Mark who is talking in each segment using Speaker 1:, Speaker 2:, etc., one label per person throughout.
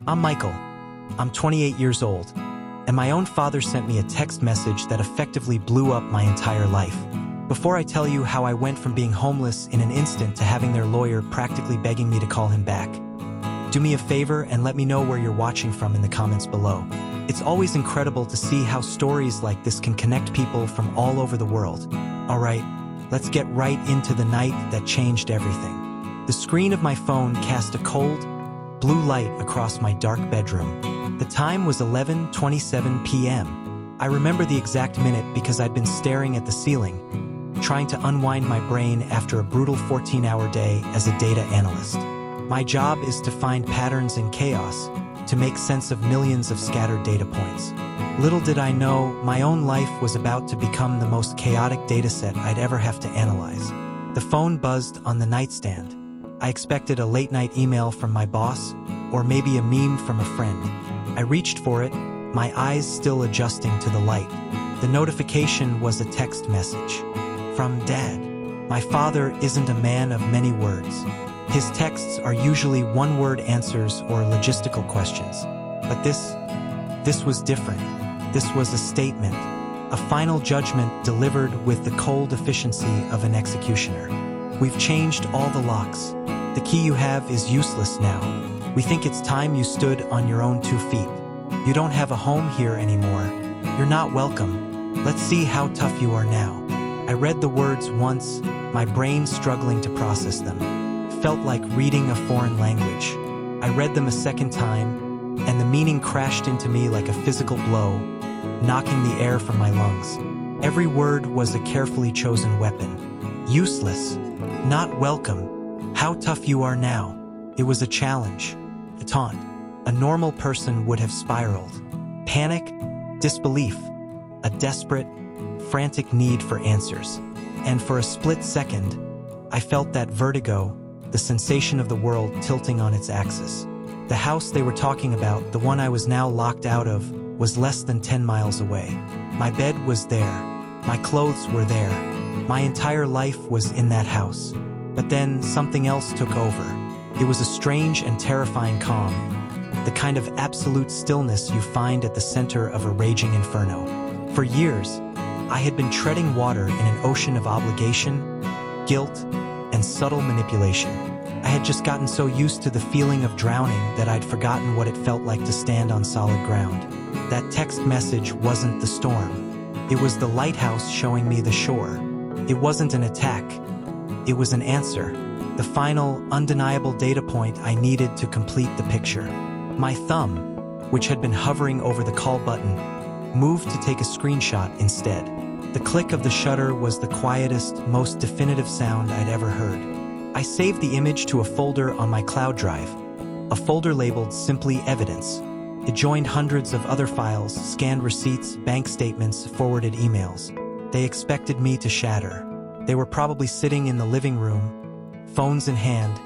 Speaker 1: I'm Michael. I'm 28 years old, and my own father sent me a text message that effectively blew up my entire life. Before I tell you how I went from being homeless in an instant to having their lawyer practically begging me to call him back, do me a favor and let me know where you're watching from in the comments below. It's always incredible to see how stories like this can connect people from all over the world. Alright, let's get right into the night that changed everything. The screen of my phone cast a cold, blue light across my dark bedroom. The time was 11:27 p.m. I remember the exact minute because I'd been staring at the ceiling, trying to unwind my brain after a brutal 14-hour day as a data analyst. My job is to find patterns in chaos, to make sense of millions of scattered data points. Little did I know, my own life was about to become the most chaotic dataset I'd ever have to analyze. The phone buzzed on the nightstand. I expected a late-night email from my boss, or maybe a meme from a friend. I reached for it, my eyes still adjusting to the light. The notification was a text message. From Dad. My father isn't a man of many words. His texts are usually one-word answers or logistical questions. But this was different. This was a statement, a final judgment delivered with the cold efficiency of an executioner. We've changed all the locks. The key you have is useless now. We think it's time you stood on your own 2 feet. You don't have a home here anymore. You're not welcome. Let's see how tough you are now. I read the words once, my brain struggling to process them. Felt like reading a foreign language. I read them a second time, and the meaning crashed into me like a physical blow, knocking the air from my lungs. Every word was a carefully chosen weapon. Useless. Not welcome. How tough you are now. It was a challenge. A taunt. A normal person would have spiraled. Panic, disbelief, a desperate, frantic need for answers. And for a split second, I felt that vertigo, the sensation of the world tilting on its axis. The house they were talking about, the one I was now locked out of, was less than 10 miles away. My bed was there. My clothes were there. My entire life was in that house. But then something else took over. It was a strange and terrifying calm, the kind of absolute stillness you find at the center of a raging inferno. For years, I had been treading water in an ocean of obligation, guilt, and subtle manipulation. I had just gotten so used to the feeling of drowning that I'd forgotten what it felt like to stand on solid ground. That text message wasn't the storm. It was the lighthouse showing me the shore. It wasn't an attack. It was an answer. The final, undeniable data point I needed to complete the picture. My thumb, which had been hovering over the call button, moved to take a screenshot instead. The click of the shutter was the quietest, most definitive sound I'd ever heard. I saved the image to a folder on my cloud drive, a folder labeled simply Evidence. It joined hundreds of other files, scanned receipts, bank statements, forwarded emails. They expected me to shatter. They were probably sitting in the living room, phones in hand,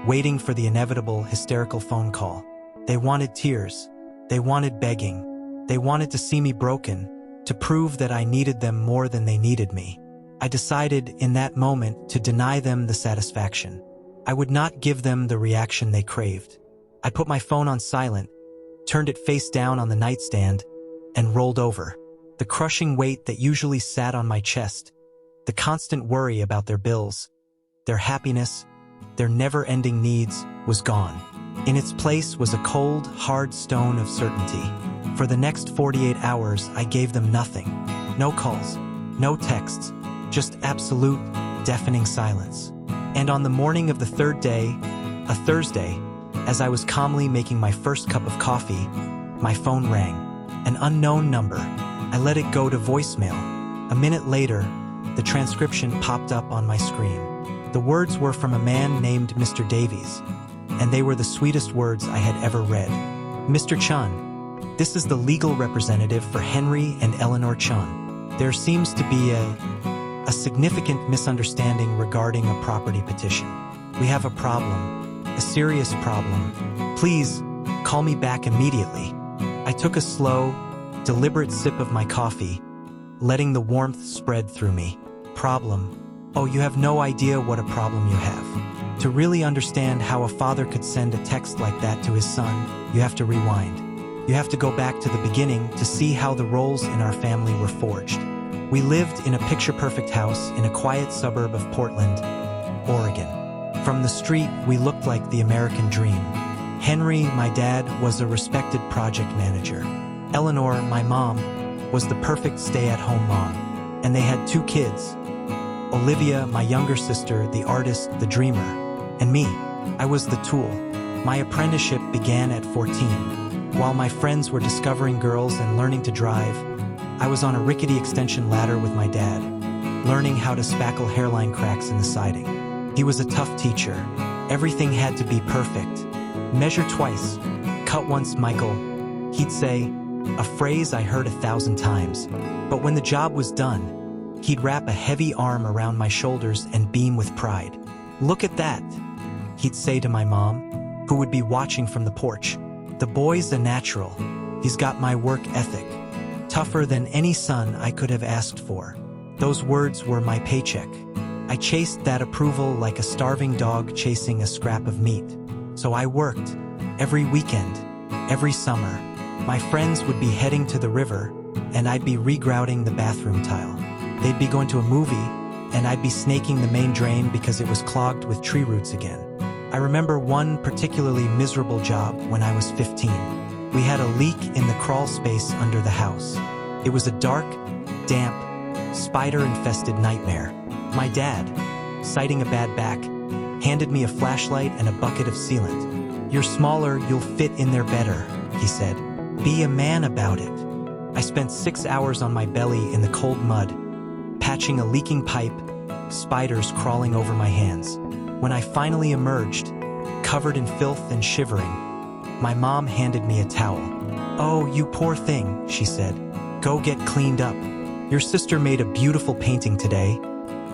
Speaker 1: waiting for the inevitable hysterical phone call. They wanted tears. They wanted begging. They wanted to see me broken, to prove that I needed them more than they needed me. I decided in that moment to deny them the satisfaction. I would not give them the reaction they craved. I put my phone on silent, turned it face down on the nightstand, and rolled over. The crushing weight that usually sat on my chest, the constant worry about their bills, their happiness, their never-ending needs, was gone. In its place was a cold, hard stone of certainty. For the next 48 hours, I gave them nothing. No calls, no texts, just absolute, deafening silence. And on the morning of the third day, a Thursday, as I was calmly making my first cup of coffee, my phone rang. An unknown number. I let it go to voicemail. A minute later, the transcription popped up on my screen. The words were from a man named Mr. Davies, and they were the sweetest words I had ever read. Mr. Chun, this is the legal representative for Henry and Eleanor Chun. There seems to be a significant misunderstanding regarding a property petition. We have a problem, a serious problem. Please, call me back immediately. I took a slow, deliberate sip of my coffee, letting the warmth spread through me. Problem. Oh, you have no idea what a problem you have. To really understand how a father could send a text like that to his son, you have to rewind. You have to go back to the beginning to see how the roles in our family were forged. We lived in a picture-perfect house in a quiet suburb of Portland, Oregon. From the street, we looked like the American dream. Henry, my dad, was a respected project manager. Eleanor, my mom, was the perfect stay-at-home mom. And they had 2 kids. Olivia, my younger sister, the artist, the dreamer. And me, I was the tool. My apprenticeship began at 14. While my friends were discovering girls and learning to drive, I was on a rickety extension ladder with my dad, learning how to spackle hairline cracks in the siding. He was a tough teacher. Everything had to be perfect. Measure twice, cut once, Michael. He'd say, a phrase I heard 1,000 times. But when the job was done, he'd wrap a heavy arm around my shoulders and beam with pride. Look at that, he'd say to my mom, who would be watching from the porch. The boy's a natural. He's got my work ethic. Tougher than any son I could have asked for. Those words were my paycheck. I chased that approval like a starving dog chasing a scrap of meat. So I worked, every weekend, every summer. My friends would be heading to the river, and I'd be regrouting the bathroom tile. They'd be going to a movie, and I'd be snaking the main drain because it was clogged with tree roots again. I remember one particularly miserable job when I was 15. We had a leak in the crawl space under the house. It was a dark, damp, spider-infested nightmare. My dad, citing a bad back, handed me a flashlight and a bucket of sealant. You're smaller, you'll fit in there better, he said. Be a man about it. I spent 6 hours on my belly in the cold mud, patching a leaking pipe, spiders crawling over my hands. When I finally emerged, covered in filth and shivering, my mom handed me a towel. Oh, you poor thing, she said. Go get cleaned up. Your sister made a beautiful painting today.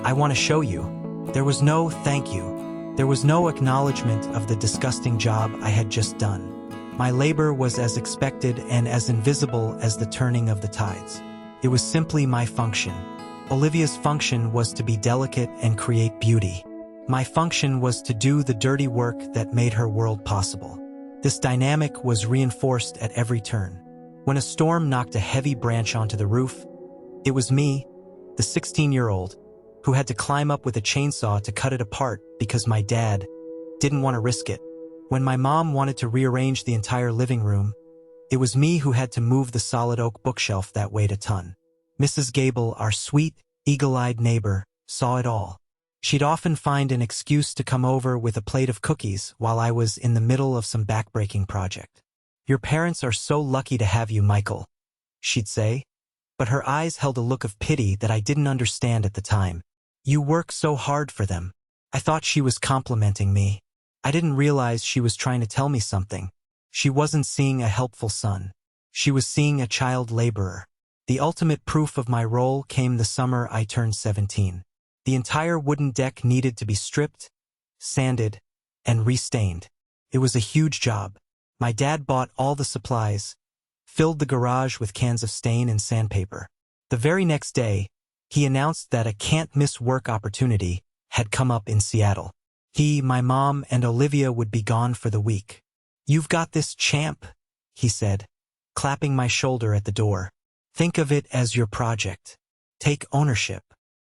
Speaker 1: I want to show you. There was no thank you. There was no acknowledgement of the disgusting job I had just done. My labor was as expected and as invisible as the turning of the tides. It was simply my function. Olivia's function was to be delicate and create beauty. My function was to do the dirty work that made her world possible. This dynamic was reinforced at every turn. When a storm knocked a heavy branch onto the roof, it was me, the 16-year-old, who had to climb up with a chainsaw to cut it apart because my dad didn't want to risk it. When my mom wanted to rearrange the entire living room, it was me who had to move the solid oak bookshelf that weighed a ton. Mrs. Gable, our sweet, eagle-eyed neighbor, saw it all. She'd often find an excuse to come over with a plate of cookies while I was in the middle of some backbreaking project. Your parents are so lucky to have you, Michael, she'd say, but her eyes held a look of pity that I didn't understand at the time. You work so hard for them. I thought she was complimenting me. I didn't realize she was trying to tell me something. She wasn't seeing a helpful son. She was seeing a child laborer. The ultimate proof of my role came the summer I turned 17. The entire wooden deck needed to be stripped, sanded, and restained. It was a huge job. My dad bought all the supplies, filled the garage with cans of stain and sandpaper. The very next day, he announced that a can't-miss work opportunity had come up in Seattle. He, my mom, and Olivia would be gone for the week. You've got this, champ, he said, clapping my shoulder at the door. Think of it as your project. Take ownership.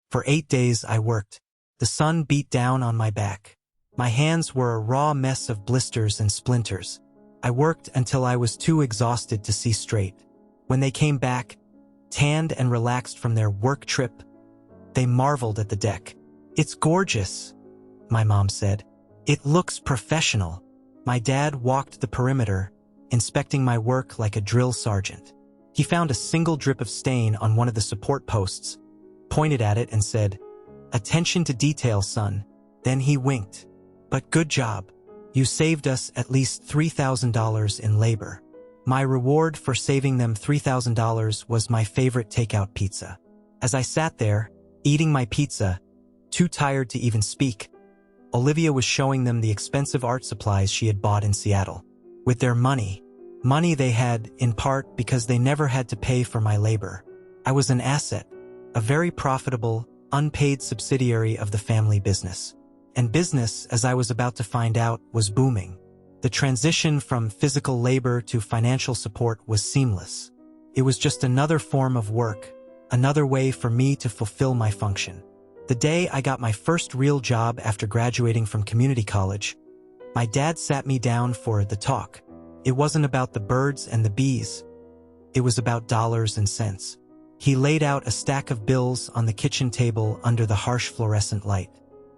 Speaker 1: For 8 days I worked. The sun beat down on my back. My hands were a raw mess of blisters and splinters. I worked until I was too exhausted to see straight. When they came back, tanned and relaxed from their work trip, they marveled at the deck. It's gorgeous, my mom said. It looks professional. My dad walked the perimeter, inspecting my work like a drill sergeant. He found a single drip of stain on one of the support posts, pointed at it and said, "Attention to detail, son." Then he winked. "But good job. You saved us at least $3,000 in labor." My reward for saving them $3,000 was my favorite takeout pizza. As I sat there, eating my pizza, too tired to even speak, Olivia was showing them the expensive art supplies she had bought in Seattle. With their money they had, in part because they never had to pay for my labor. I was an asset, a very profitable, unpaid subsidiary of the family business. And business, as I was about to find out, was booming. The transition from physical labor to financial support was seamless. It was just another form of work, another way for me to fulfill my function. The day I got my first real job after graduating from community college, my dad sat me down for the talk. It wasn't about the birds and the bees. It was about dollars and cents. He laid out a stack of bills on the kitchen table under the harsh fluorescent light.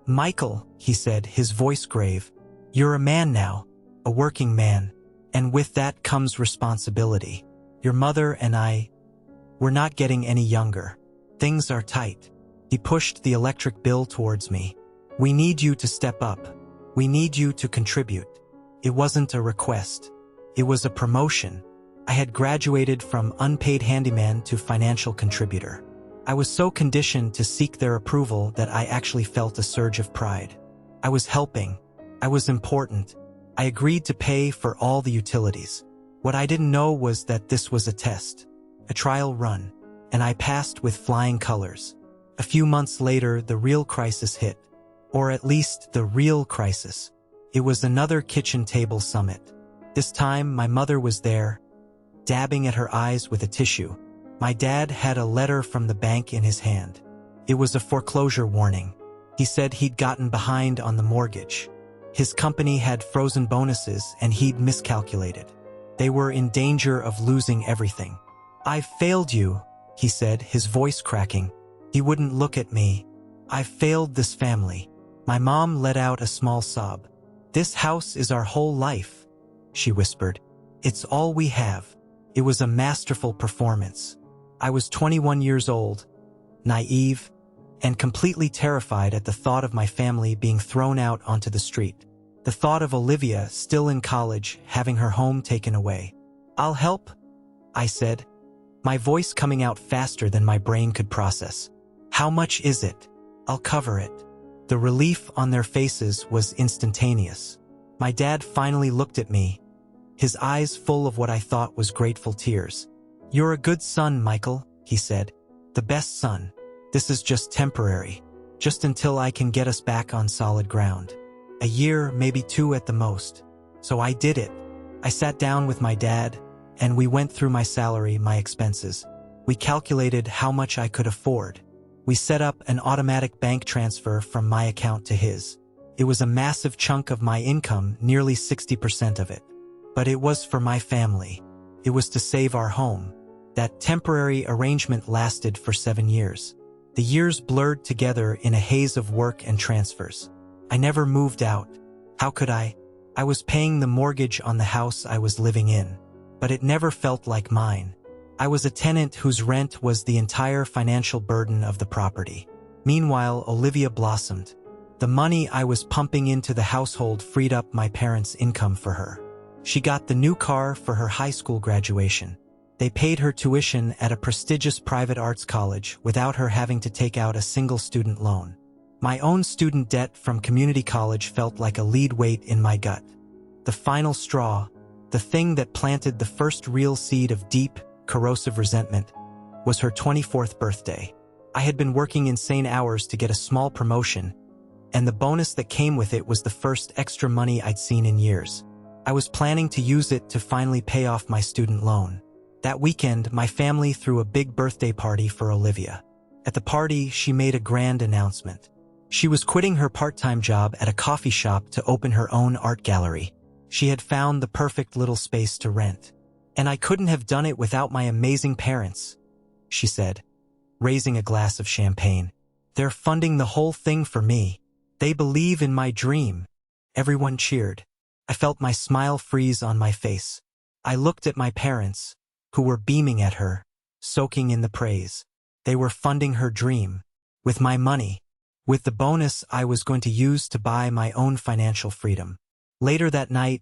Speaker 1: "Michael," he said, his voice grave, "you're a man now, a working man, and with that comes responsibility. Your mother and we're not getting any younger. Things are tight." He pushed the electric bill towards me. "We need you to step up. We need you to contribute." It wasn't a request. It was a promotion. I had graduated from unpaid handyman to financial contributor. I was so conditioned to seek their approval that I actually felt a surge of pride. I was helping. I was important. I agreed to pay for all the utilities. What I didn't know was that this was a test, a trial run, and I passed with flying colors. A few months later, the real crisis hit, or at least the real crisis. It was another kitchen table summit. This time, my mother was there, dabbing at her eyes with a tissue. My dad had a letter from the bank in his hand. It was a foreclosure warning. He said he'd gotten behind on the mortgage. His company had frozen bonuses and he'd miscalculated. They were in danger of losing everything. "I've failed you," he said, his voice cracking. He wouldn't look at me. "I've failed this family." My mom let out a small sob. "This house is our whole life," she whispered. "It's all we have." It was a masterful performance. I was 21 years old, naive, and completely terrified at the thought of my family being thrown out onto the street. The thought of Olivia, still in college, having her home taken away. "I'll help," I said, my voice coming out faster than my brain could process. "How much is it? I'll cover it." The relief on their faces was instantaneous. My dad finally looked at me, his eyes full of what I thought was grateful tears. "You're a good son, Michael," he said. "The best son. This is just temporary, just until I can get us back on solid ground. A year, maybe 2 at the most." So I did it. I sat down with my dad, and we went through my salary, my expenses. We calculated how much I could afford. We set up an automatic bank transfer from my account to his. It was a massive chunk of my income, nearly 60% of it. But it was for my family. It was to save our home. That temporary arrangement lasted for 7 years. The years blurred together in a haze of work and transfers. I never moved out. How could I? I was paying the mortgage on the house I was living in, but it never felt like mine. I was a tenant whose rent was the entire financial burden of the property. Meanwhile, Olivia blossomed. The money I was pumping into the household freed up my parents' income for her. She got the new car for her high school graduation. They paid her tuition at a prestigious private arts college without her having to take out a single student loan. My own student debt from community college felt like a lead weight in my gut. The final straw, the thing that planted the first real seed of deep, corrosive resentment, was her 24th birthday. I had been working insane hours to get a small promotion, and the bonus that came with it was the first extra money I'd seen in years. I was planning to use it to finally pay off my student loan. That weekend, my family threw a big birthday party for Olivia. At the party, she made a grand announcement. She was quitting her part-time job at a coffee shop to open her own art gallery. She had found the perfect little space to rent. "And I couldn't have done it without my amazing parents," she said, raising a glass of champagne. "They're funding the whole thing for me. They believe in my dream." Everyone cheered. I felt my smile freeze on my face. I looked at my parents, who were beaming at her, soaking in the praise. They were funding her dream, with my money, with the bonus I was going to use to buy my own financial freedom. Later that night,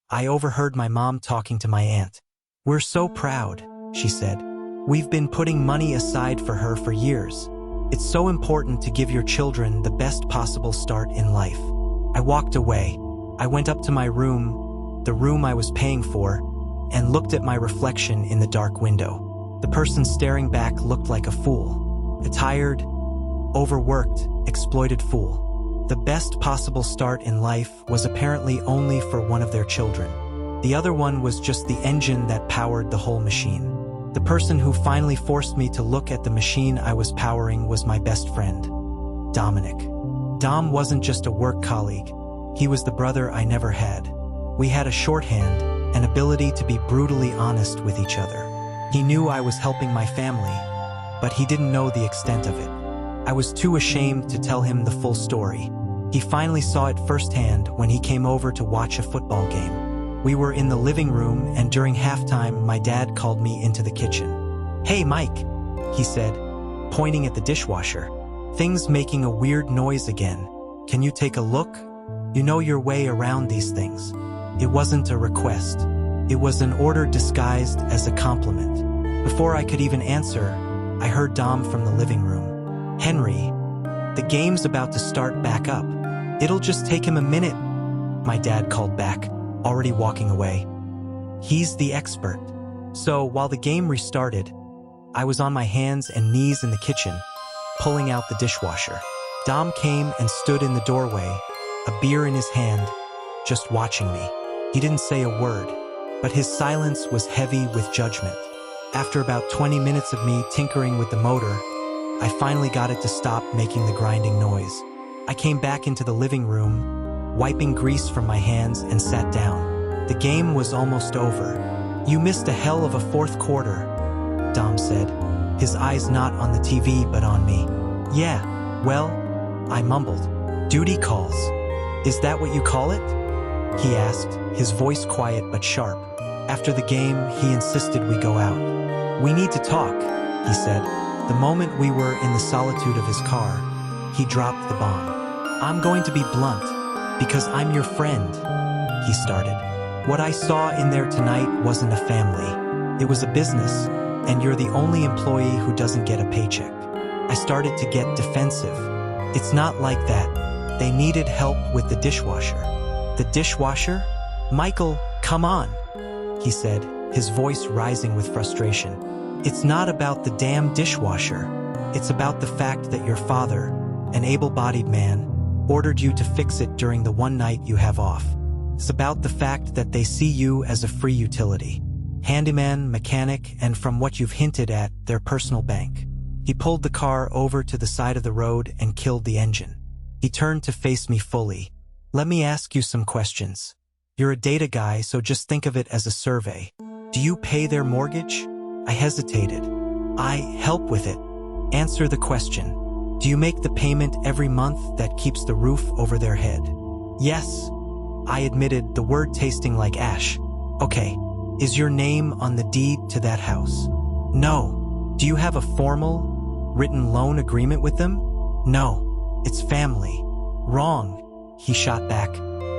Speaker 1: I overheard my mom talking to my aunt. "We're so proud," she said. "We've been putting money aside for her for years. It's so important to give your children the best possible start in life." I walked away. I went up to my room, the room I was paying for, and looked at my reflection in the dark window. The person staring back looked like a fool. A tired, overworked, exploited fool. The best possible start in life was apparently only for one of their children. The other one was just the engine that powered the whole machine. The person who finally forced me to look at the machine I was powering was my best friend, Dominic. Dom wasn't just a work colleague. He was the brother I never had. We had a shorthand, an ability to be brutally honest with each other. He knew I was helping my family, but he didn't know the extent of it. I was too ashamed to tell him the full story. He finally saw it firsthand when he came over to watch a football game. We were in the living room, and during halftime, my dad called me into the kitchen. "Hey, Mike," he said, pointing at the dishwasher. "Things making a weird noise again. Can you take a look? You know your way around these things." It wasn't a request. It was an order disguised as a compliment. Before I could even answer, I heard Dom from the living room. "Henry, the game's about to start back up. It'll just take him a minute," my dad called back, already walking away. He's the expert. So while the game restarted, I was on my hands and knees in the kitchen, pulling out the dishwasher. Dom came and stood in the doorway, a beer in his hand, just watching me. He didn't say a word, but his silence was heavy with judgment. After about 20 minutes of me tinkering with the motor, I finally got it to stop making the grinding noise. I came back into the living room, wiping grease from my hands, and sat down. The game was almost over. "You missed a hell of a fourth quarter," Dom said, his eyes not on the TV but on me. "Yeah, well," I mumbled. "Duty calls. Is that what you call it?" he asked, his voice quiet but sharp. After the game, he insisted we go out. "We need to talk," he said. The moment we were in the solitude of his car, he dropped the bomb. "I'm going to be blunt, because I'm your friend," he started. "What I saw in there tonight wasn't a family. It was a business, and you're the only employee who doesn't get a paycheck." I started to get defensive. "It's not like that. They needed help with the dishwasher." "The dishwasher? Michael, come on," he said, his voice rising with frustration. "It's not about the damn dishwasher. It's about the fact that your father, an able-bodied man, ordered you to fix it during the one night you have off. It's about the fact that they see you as a free utility. Handyman, mechanic, and from what you've hinted at, their personal bank." He pulled the car over to the side of the road and killed the engine. He turned to face me fully. "Let me ask you some questions. You're a data guy, so just think of it as a survey. Do you pay their mortgage?" I hesitated. "I help with it." "Answer the question. Do you make the payment every month that keeps the roof over their head?" "Yes," I admitted, the word tasting like ash. "Okay. Is your name on the deed to that house?" "No." "Do you have a formal, written loan agreement with them?" "No. It's family." "Wrong," he shot back.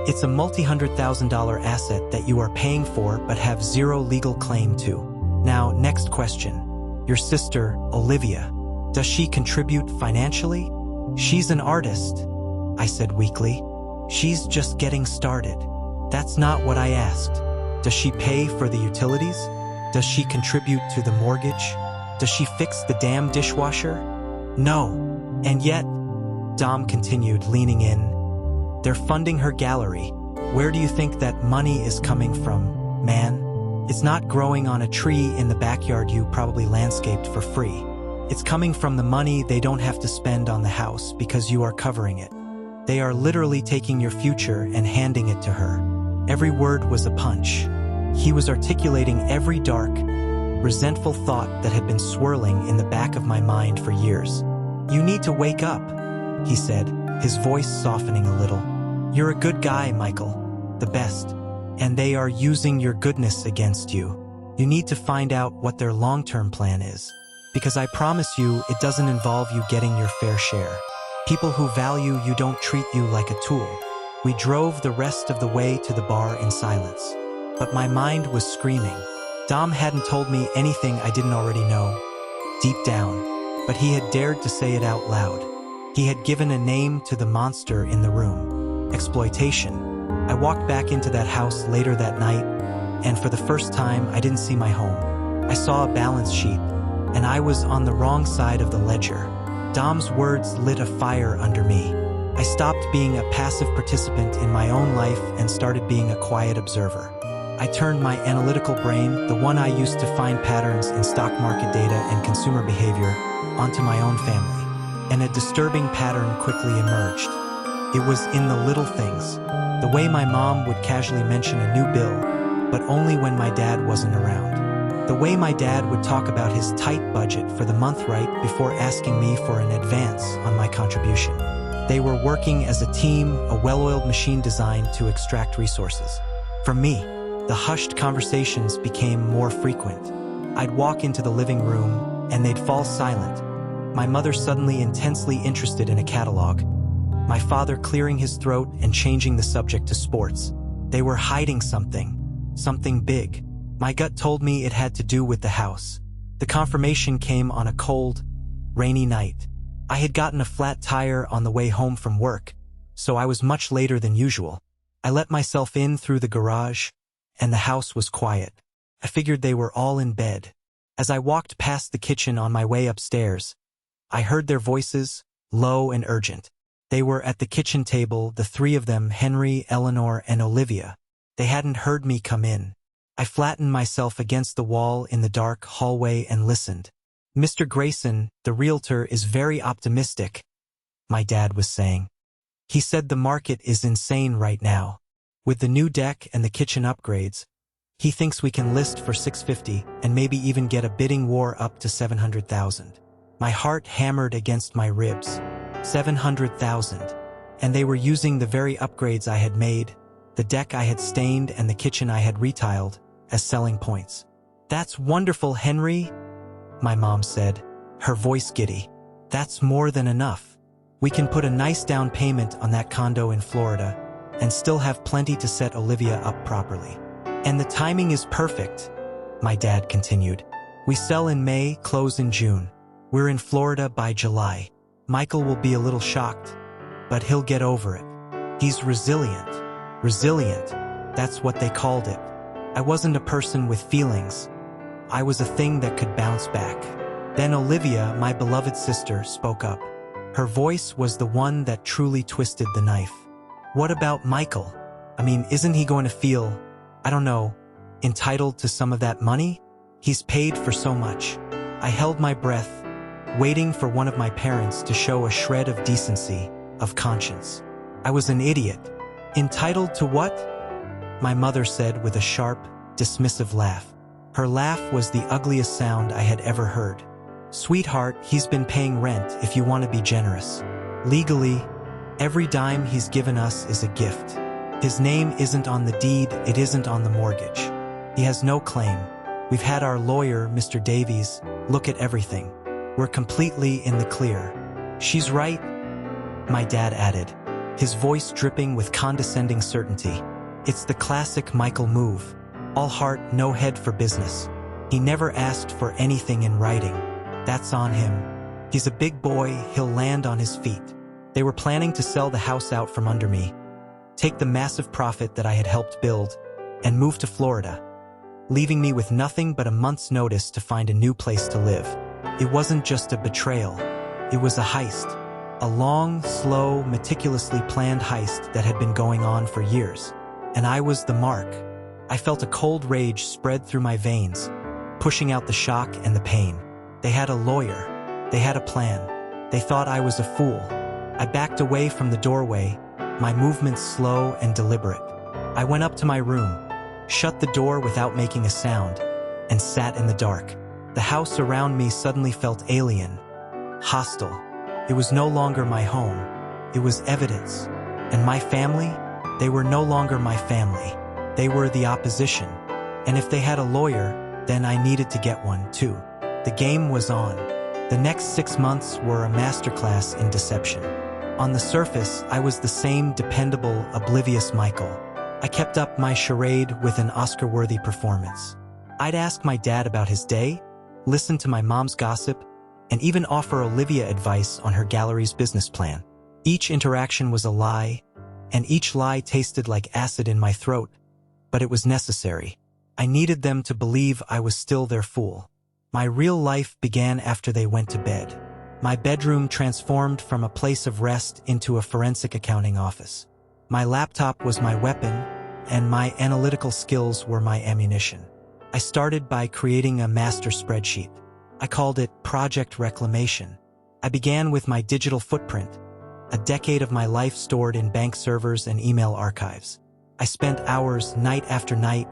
Speaker 1: "It's a multi-$100,000 asset that you are paying for but have zero legal claim to. Now, next question. Your sister, Olivia, does she contribute financially?" "She's an artist," I said weakly. "She's just getting started." "That's not what I asked. Does she pay for the utilities? Does she contribute to the mortgage? Does she fix the damn dishwasher?" "No. And yet," Dom continued, leaning in, "they're funding her gallery. Where do you think that money is coming from, man? It's not growing on a tree in the backyard you probably landscaped for free. It's coming from the money they don't have to spend on the house because you are covering it. They are literally taking your future and handing it to her." Every word was a punch. He was articulating every dark, resentful thought that had been swirling in the back of my mind for years. "You need to wake up," he said, his voice softening a little. "You're a good guy, Michael. The best. And they are using your goodness against you. You need to find out what their long-term plan is. Because I promise you, it doesn't involve you getting your fair share. People who value you don't treat you like a tool." We drove the rest of the way to the bar in silence. But my mind was screaming. Dom hadn't told me anything I didn't already know, deep down, but he had dared to say it out loud. He had given a name to the monster in the room. Exploitation. I walked back into that house later that night, and for the first time, I didn't see my home. I saw a balance sheet, and I was on the wrong side of the ledger. Dom's words lit a fire under me. I stopped being a passive participant in my own life and started being a quiet observer. I turned my analytical brain, the one I used to find patterns in stock market data and consumer behavior, onto my own family. And a disturbing pattern quickly emerged. It was in the little things. The way my mom would casually mention a new bill, but only when my dad wasn't around. The way my dad would talk about his tight budget for the month right before asking me for an advance on my contribution. They were working as a team, a well-oiled machine designed to extract resources. For me, the hushed conversations became more frequent. I'd walk into the living room, and they'd fall silent. My mother suddenly intensely interested in a catalog. My father clearing his throat and changing the subject to sports. They were hiding something big. My gut told me it had to do with the house. The confirmation came on a cold, rainy night. I had gotten a flat tire on the way home from work, so I was much later than usual. I let myself in through the garage, and the house was quiet. I figured they were all in bed. As I walked past the kitchen on my way upstairs, I heard their voices, low and urgent. They were at the kitchen table, the three of them, Henry, Eleanor, and Olivia. They hadn't heard me come in. I flattened myself against the wall in the dark hallway and listened. "Mr. Grayson, the realtor, is very optimistic," my dad was saying. "He said the market is insane right now. With the new deck and the kitchen upgrades, he thinks we can list for $650 and maybe even get a bidding war up to $700,000. My heart hammered against my ribs. $700,000. And they were using the very upgrades I had made, the deck I had stained and the kitchen I had retiled, as selling points. "That's wonderful, Henry," my mom said, her voice giddy. "That's more than enough. We can put a nice down payment on that condo in Florida and still have plenty to set Olivia up properly. And the timing is perfect," my dad continued. "We sell in May, close in June. We're in Florida by July. Michael will be a little shocked, but he'll get over it. He's resilient. Resilient, that's what they called it. I wasn't a person with feelings. I was a thing that could bounce back." Then Olivia, my beloved sister, spoke up. Her voice was the one that truly twisted the knife. "What about Michael? I mean, isn't he going to feel, I don't know, entitled to some of that money? He's paid for so much." I held my breath, waiting for one of my parents to show a shred of decency, of conscience. I was an idiot. "Entitled to what?" my mother said with a sharp, dismissive laugh. Her laugh was the ugliest sound I had ever heard. "Sweetheart, he's been paying rent if you want to be generous. Legally, every dime he's given us is a gift. His name isn't on the deed, it isn't on the mortgage. He has no claim. We've had our lawyer, Mr. Davies, look at everything. We're completely in the clear." "She's right," my dad added, his voice dripping with condescending certainty. "It's the classic Michael move. All heart, no head for business. He never asked for anything in writing. That's on him. He's a big boy, he'll land on his feet." They were planning to sell the house out from under me, take the massive profit that I had helped build, and move to Florida, leaving me with nothing but a month's notice to find a new place to live. It wasn't just a betrayal. It was a heist. A long, slow, meticulously planned heist that had been going on for years. And I was the mark. I felt a cold rage spread through my veins, pushing out the shock and the pain. They had a lawyer. They had a plan. They thought I was a fool. I backed away from the doorway, my movements slow and deliberate. I went up to my room, shut the door without making a sound, and sat in the dark. The house around me suddenly felt alien, hostile. It was no longer my home. It was evidence. And my family? They were no longer my family. They were the opposition. And if they had a lawyer, then I needed to get one too. The game was on. The next 6 months were a masterclass in deception. On the surface, I was the same dependable, oblivious Michael. I kept up my charade with an Oscar-worthy performance. I'd ask my dad about his day, listen to my mom's gossip, and even offer Olivia advice on her gallery's business plan. Each interaction was a lie, and each lie tasted like acid in my throat, but it was necessary. I needed them to believe I was still their fool. My real life began after they went to bed. My bedroom transformed from a place of rest into a forensic accounting office. My laptop was my weapon, and my analytical skills were my ammunition. I started by creating a master spreadsheet. I called it Project Reclamation. I began with my digital footprint, a decade of my life stored in bank servers and email archives. I spent hours night after night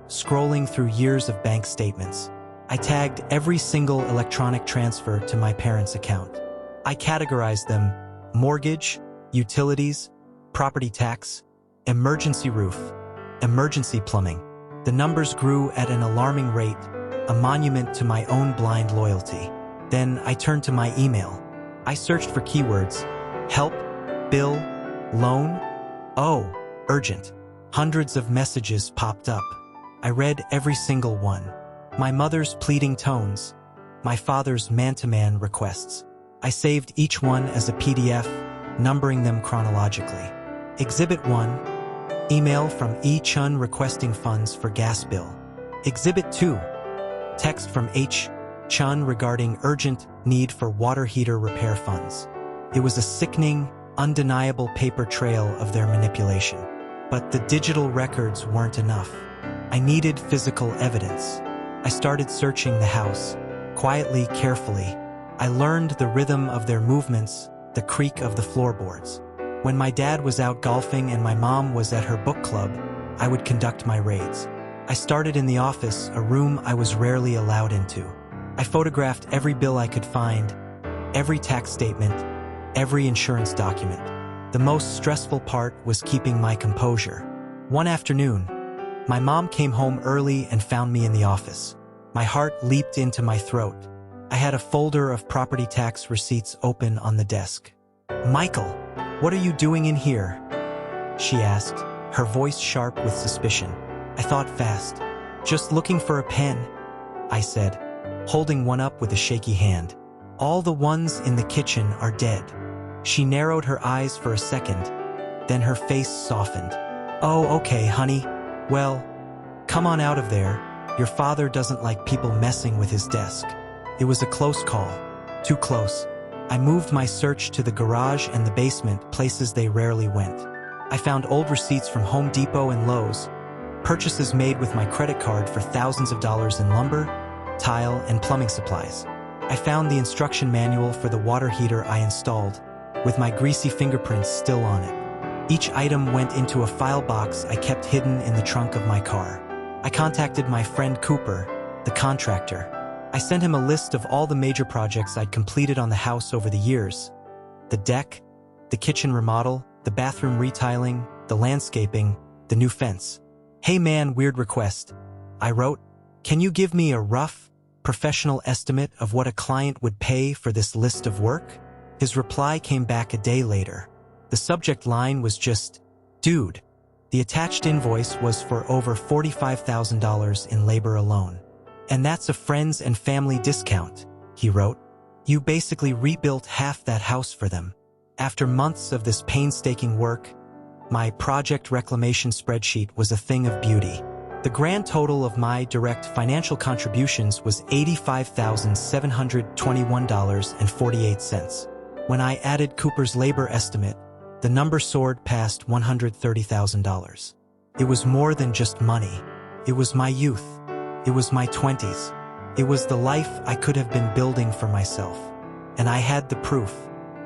Speaker 1: scrolling through years of bank statements. I tagged every single electronic transfer to my parents' account. I categorized them: mortgage, utilities, property tax, emergency roof, emergency plumbing. The numbers grew at an alarming rate, a monument to my own blind loyalty. Then I turned to my email. I searched for keywords: help, bill, loan. Oh, urgent. Hundreds of messages popped up. I read every single one. My mother's pleading tones, my father's man-to-man requests. I saved each one as a PDF, numbering them chronologically. Exhibit 1, email from E. Chun requesting funds for gas bill. Exhibit 2, text from H. Chun regarding urgent need for water heater repair funds. It was a sickening, undeniable paper trail of their manipulation. But the digital records weren't enough. I needed physical evidence. I started searching the house, quietly, carefully. I learned the rhythm of their movements, the creak of the floorboards. When my dad was out golfing and my mom was at her book club, I would conduct my raids. I started in the office, a room I was rarely allowed into. I photographed every bill I could find, every tax statement, every insurance document. The most stressful part was keeping my composure. One afternoon, my mom came home early and found me in the office. My heart leaped into my throat. I had a folder of property tax receipts open on the desk. "Michael, what are you doing in here?" she asked, her voice sharp with suspicion. I thought fast. "Just looking for a pen," I said, holding one up with a shaky hand. "All the ones in the kitchen are dead." She narrowed her eyes for a second, then her face softened. "Oh, okay, honey. Well, come on out of there. Your father doesn't like people messing with his desk." It was a close call. Too close. I moved my search to the garage and the basement, places they rarely went. I found old receipts from Home Depot and Lowe's, purchases made with my credit card for thousands of dollars in lumber, tile, and plumbing supplies. I found the instruction manual for the water heater I installed, with my greasy fingerprints still on it. Each item went into a file box I kept hidden in the trunk of my car. I contacted my friend Cooper, the contractor. I sent him a list of all the major projects I'd completed on the house over the years: the deck, the kitchen remodel, the bathroom retiling, the landscaping, the new fence. "Hey man, weird request," I wrote. "Can you give me a rough, professional estimate of what a client would pay for this list of work?" His reply came back a day later. The subject line was just, "Dude." The attached invoice was for over $45,000 in labor alone. "And that's a friends and family discount," he wrote. "You basically rebuilt half that house for them." After months of this painstaking work, my project reclamation spreadsheet was a thing of beauty. The grand total of my direct financial contributions was $85,721.48. When I added Cooper's labor estimate, the number soared past $130,000. It was more than just money. It was my youth. It was my 20s. It was the life I could have been building for myself. And I had the proof,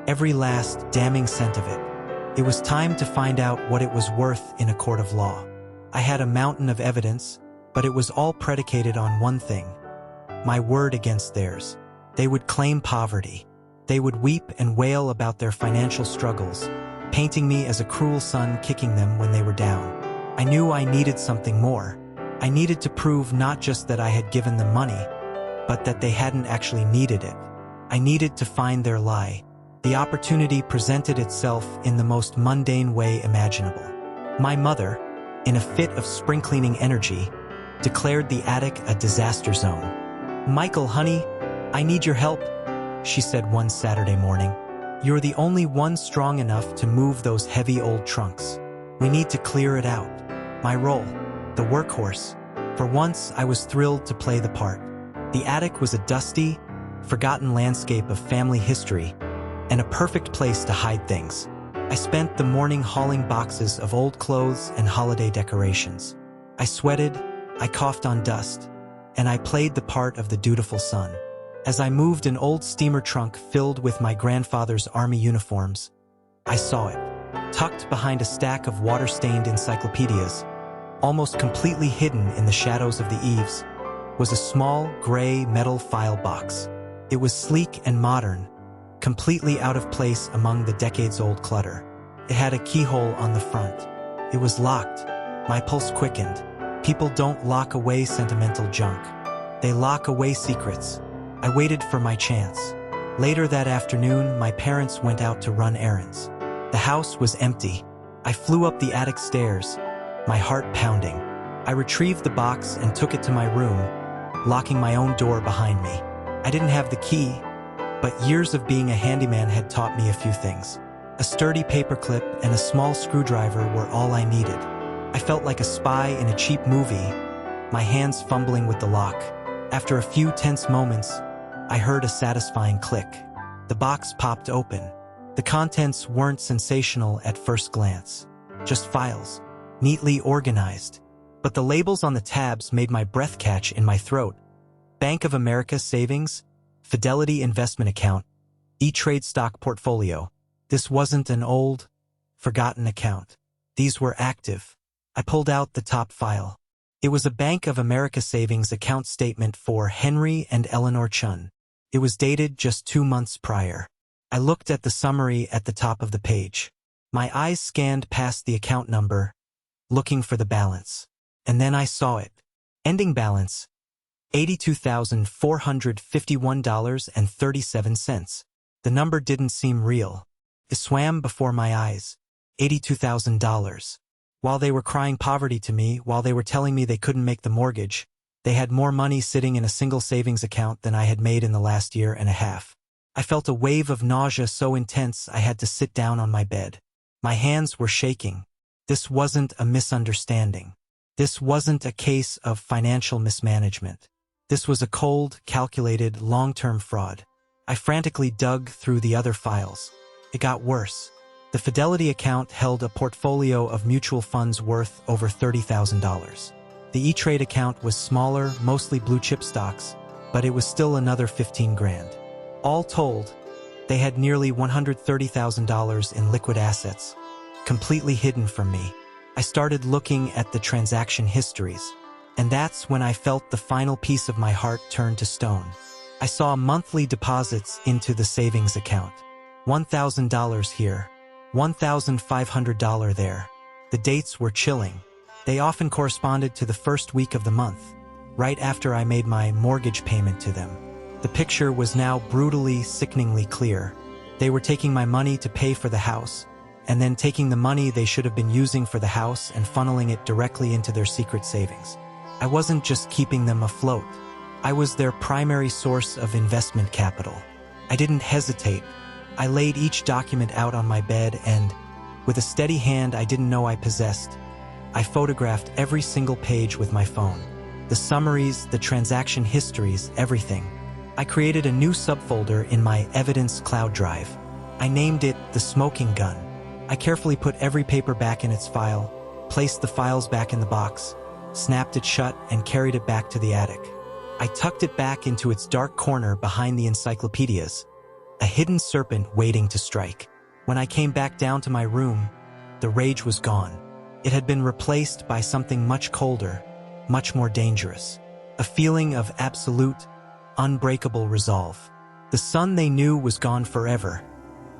Speaker 1: every last damning cent of it. It was time to find out what it was worth in a court of law. I had a mountain of evidence, but it was all predicated on one thing: my word against theirs. They would claim poverty. They would weep and wail about their financial struggles, painting me as a cruel son kicking them when they were down. I knew I needed something more. I needed to prove not just that I had given them money, but that they hadn't actually needed it. I needed to find their lie. The opportunity presented itself in the most mundane way imaginable. My mother, in a fit of spring-cleaning energy, declared the attic a disaster zone. "Michael, honey, I need your help," she said one Saturday morning. "You're the only one strong enough to move those heavy old trunks. We need to clear it out." My role, the workhorse. For once, I was thrilled to play the part. The attic was a dusty, forgotten landscape of family history, and a perfect place to hide things. I spent the morning hauling boxes of old clothes and holiday decorations. I sweated, I coughed on dust, and I played the part of the dutiful son. As I moved an old steamer trunk filled with my grandfather's army uniforms, I saw it. Tucked behind a stack of water-stained encyclopedias, almost completely hidden in the shadows of the eaves, was a small, gray metal file box. It was sleek and modern, completely out of place among the decades-old clutter. It had a keyhole on the front. It was locked. My pulse quickened. People don't lock away sentimental junk. They lock away secrets. I waited for my chance. Later that afternoon, my parents went out to run errands. The house was empty. I flew up the attic stairs, my heart pounding. I retrieved the box and took it to my room, locking my own door behind me. I didn't have the key, but years of being a handyman had taught me a few things. A sturdy paperclip and a small screwdriver were all I needed. I felt like a spy in a cheap movie, my hands fumbling with the lock. After a few tense moments, I heard a satisfying click. The box popped open. The contents weren't sensational at first glance, just files, neatly organized. But the labels on the tabs made my breath catch in my throat. Bank of America Savings, Fidelity Investment Account, E-Trade Stock Portfolio. This wasn't an old, forgotten account. These were active. I pulled out the top file. It was a Bank of America Savings account statement for Henry and Eleanor Chun. It was dated just 2 months prior. I looked at the summary at the top of the page. My eyes scanned past the account number, looking for the balance. And then I saw it. Ending balance, $82,451.37. The number didn't seem real. It swam before my eyes. $82,000. While they were crying poverty to me, while they were telling me they couldn't make the mortgage, they had more money sitting in a single savings account than I had made in the last year and a half. I felt a wave of nausea so intense I had to sit down on my bed. My hands were shaking. This wasn't a misunderstanding. This wasn't a case of financial mismanagement. This was a cold, calculated, long-term fraud. I frantically dug through the other files. It got worse. The Fidelity account held a portfolio of mutual funds worth over $30,000. The E-Trade account was smaller, mostly blue-chip stocks, but it was still another 15 grand. All told, they had nearly $130,000 in liquid assets, completely hidden from me. I started looking at the transaction histories, and that's when I felt the final piece of my heart turn to stone. I saw monthly deposits into the savings account. $1,000 here, $1,500 there. The dates were chilling. They often corresponded to the first week of the month, right after I made my mortgage payment to them. The picture was now brutally, sickeningly clear. They were taking my money to pay for the house, and then taking the money they should have been using for the house and funneling it directly into their secret savings. I wasn't just keeping them afloat. I was their primary source of investment capital. I didn't hesitate. I laid each document out on my bed and, with a steady hand I didn't know I possessed, I photographed every single page with my phone. The summaries, the transaction histories, everything. I created a new subfolder in my Evidence Cloud Drive. I named it The Smoking Gun. I carefully put every paper back in its file, placed the files back in the box, snapped it shut, and carried it back to the attic. I tucked it back into its dark corner behind the encyclopedias, a hidden serpent waiting to strike. When I came back down to my room, the rage was gone. It had been replaced by something much colder, much more dangerous. A feeling of absolute, unbreakable resolve. The son they knew was gone forever,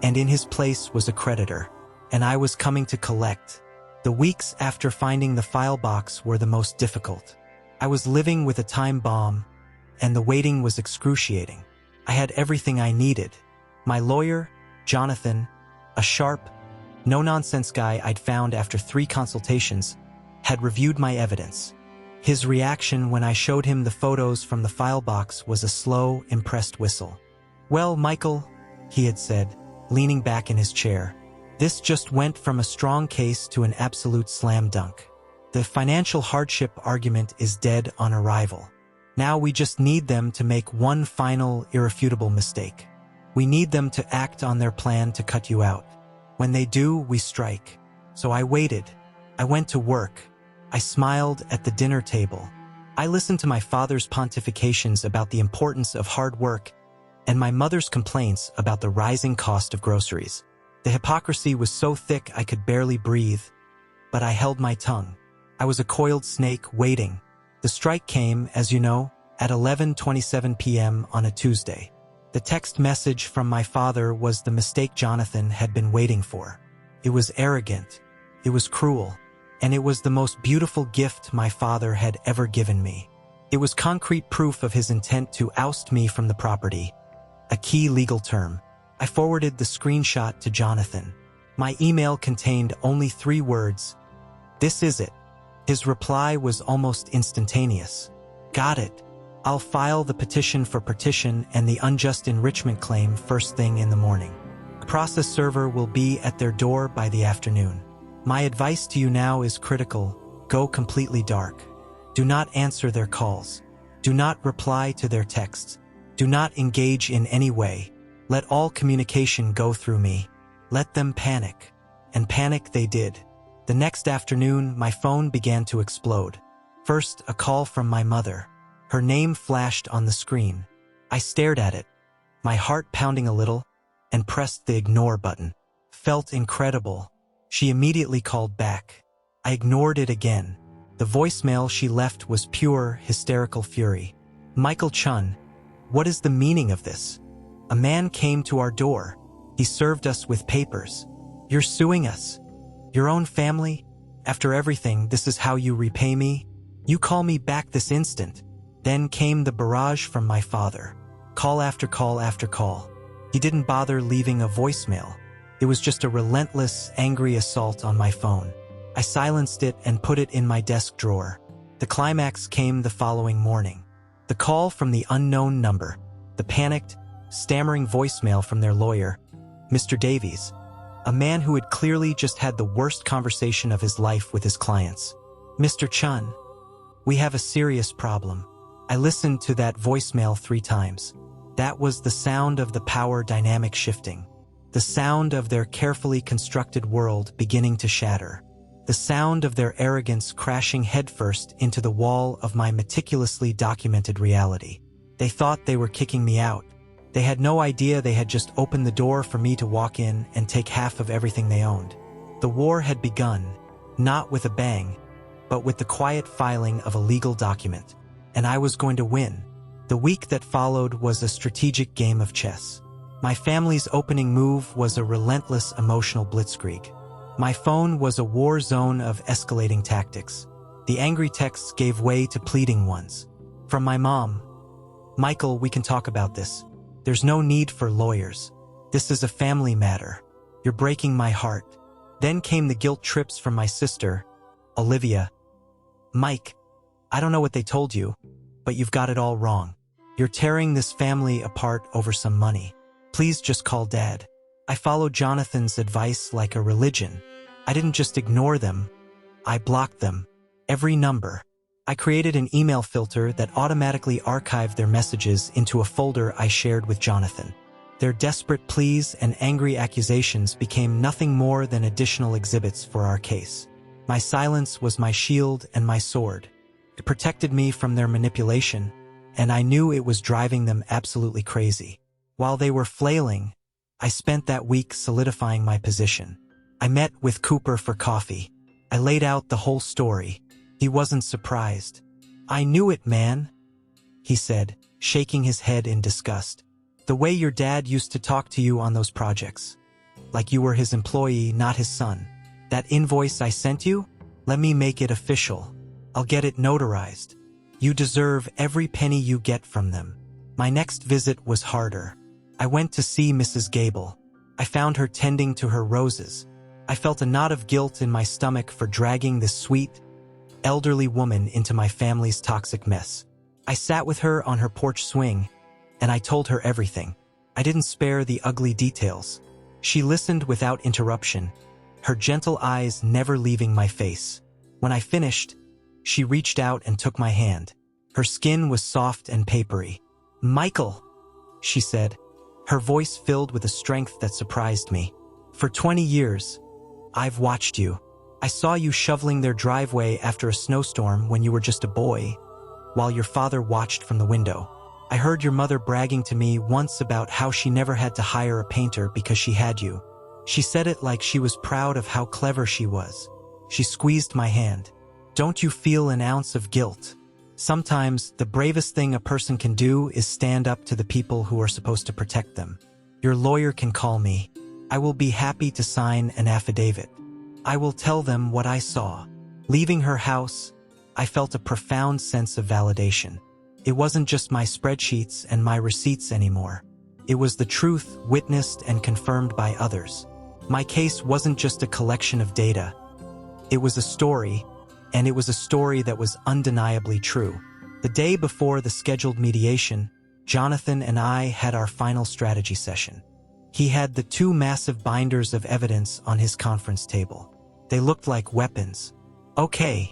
Speaker 1: and in his place was a creditor, and I was coming to collect. The weeks after finding the file box were the most difficult. I was living with a time bomb, and the waiting was excruciating. I had everything I needed. My lawyer, Jonathan, a sharp, no-nonsense guy I'd found after 3 consultations, had reviewed my evidence. His reaction when I showed him the photos from the file box was a slow, impressed whistle. "Well, Michael," he had said, leaning back in his chair, "this just went from a strong case to an absolute slam dunk. The financial hardship argument is dead on arrival. Now we just need them to make one final, irrefutable mistake. We need them to act on their plan to cut you out. When they do, we strike. So I waited. I went to work. I smiled at the dinner table. I listened to my father's pontifications about the importance of hard work and my mother's complaints about the rising cost of groceries. The hypocrisy was so thick I could barely breathe, but I held my tongue. I was a coiled snake waiting. The strike came, as you know, at 11:27 p.m. on a Tuesday. The text message from my father was the mistake Jonathan had been waiting for. It was arrogant, it was cruel, and it was the most beautiful gift my father had ever given me. It was concrete proof of his intent to oust me from the property, a key legal term. I forwarded the screenshot to Jonathan. My email contained only 3 words. "This is it." His reply was almost instantaneous. "Got it. I'll file the petition for partition and the unjust enrichment claim first thing in the morning. The process server will be at their door by the afternoon. My advice to you now is critical. Go completely dark. Do not answer their calls. Do not reply to their texts. Do not engage in any way. Let all communication go through me. Let them panic." And panic they did. The next afternoon, my phone began to explode. First, a call from my mother. Her name flashed on the screen. I stared at it, my heart pounding a little, and pressed the ignore button. Felt incredible. She immediately called back. I ignored it again. The voicemail she left was pure, hysterical fury. "Michael Chun, what is the meaning of this? A man came to our door. He served us with papers. You're suing us? Your own family? After everything, this is how you repay me? You call me back this instant." Then came the barrage from my father. Call after call after call. He didn't bother leaving a voicemail. It was just a relentless, angry assault on my phone. I silenced it and put it in my desk drawer. The climax came the following morning. The call from the unknown number. The panicked, stammering voicemail from their lawyer, Mr. Davies, a man who had clearly just had the worst conversation of his life with his clients. "Mr. Chun, we have a serious problem." I listened to that voicemail 3 times. That was the sound of the power dynamic shifting. The sound of their carefully constructed world beginning to shatter. The sound of their arrogance crashing headfirst into the wall of my meticulously documented reality. They thought they were kicking me out. They had no idea they had just opened the door for me to walk in and take half of everything they owned. The war had begun, not with a bang, but with the quiet filing of a legal document. And I was going to win. The week that followed was a strategic game of chess. My family's opening move was a relentless emotional blitzkrieg. My phone was a war zone of escalating tactics. The angry texts gave way to pleading ones. From my mom, "Michael, we can talk about this. There's no need for lawyers. This is a family matter. You're breaking my heart." Then came the guilt trips from my sister, Olivia. "Mike, I don't know what they told you, but you've got it all wrong. You're tearing this family apart over some money. Please just call Dad." I followed Jonathan's advice like a religion. I didn't just ignore them. I blocked them. Every number. I created an email filter that automatically archived their messages into a folder I shared with Jonathan. Their desperate pleas and angry accusations became nothing more than additional exhibits for our case. My silence was my shield and my sword. It protected me from their manipulation, and I knew it was driving them absolutely crazy. While they were flailing, I spent that week solidifying my position. I met with Cooper for coffee. I laid out the whole story. He wasn't surprised. "I knew it, man," he said, shaking his head in disgust. "The way your dad used to talk to you on those projects. Like you were his employee, not his son. That invoice I sent you? Let me make it official. I'll get it notarized. You deserve every penny you get from them." My next visit was harder. I went to see Mrs. Gable. I found her tending to her roses. I felt a knot of guilt in my stomach for dragging this sweet, elderly woman into my family's toxic mess. I sat with her on her porch swing, and I told her everything. I didn't spare the ugly details. She listened without interruption, her gentle eyes never leaving my face. When I finished, she reached out and took my hand. Her skin was soft and papery. "Michael," she said, her voice filled with a strength that surprised me. "For 20 years, I've watched you. I saw you shoveling their driveway after a snowstorm when you were just a boy, while your father watched from the window. I heard your mother bragging to me once about how she never had to hire a painter because she had you. She said it like she was proud of how clever she was." She squeezed my hand. "Don't you feel an ounce of guilt? Sometimes the bravest thing a person can do is stand up to the people who are supposed to protect them. Your lawyer can call me. I will be happy to sign an affidavit. I will tell them what I saw." Leaving her house, I felt a profound sense of validation. It wasn't just my spreadsheets and my receipts anymore. It was the truth witnessed and confirmed by others. My case wasn't just a collection of data. It was a story, and it was a story that was undeniably true. The day before the scheduled mediation, Jonathan and I had our final strategy session. He had the 2 massive binders of evidence on his conference table. They looked like weapons. "Okay,"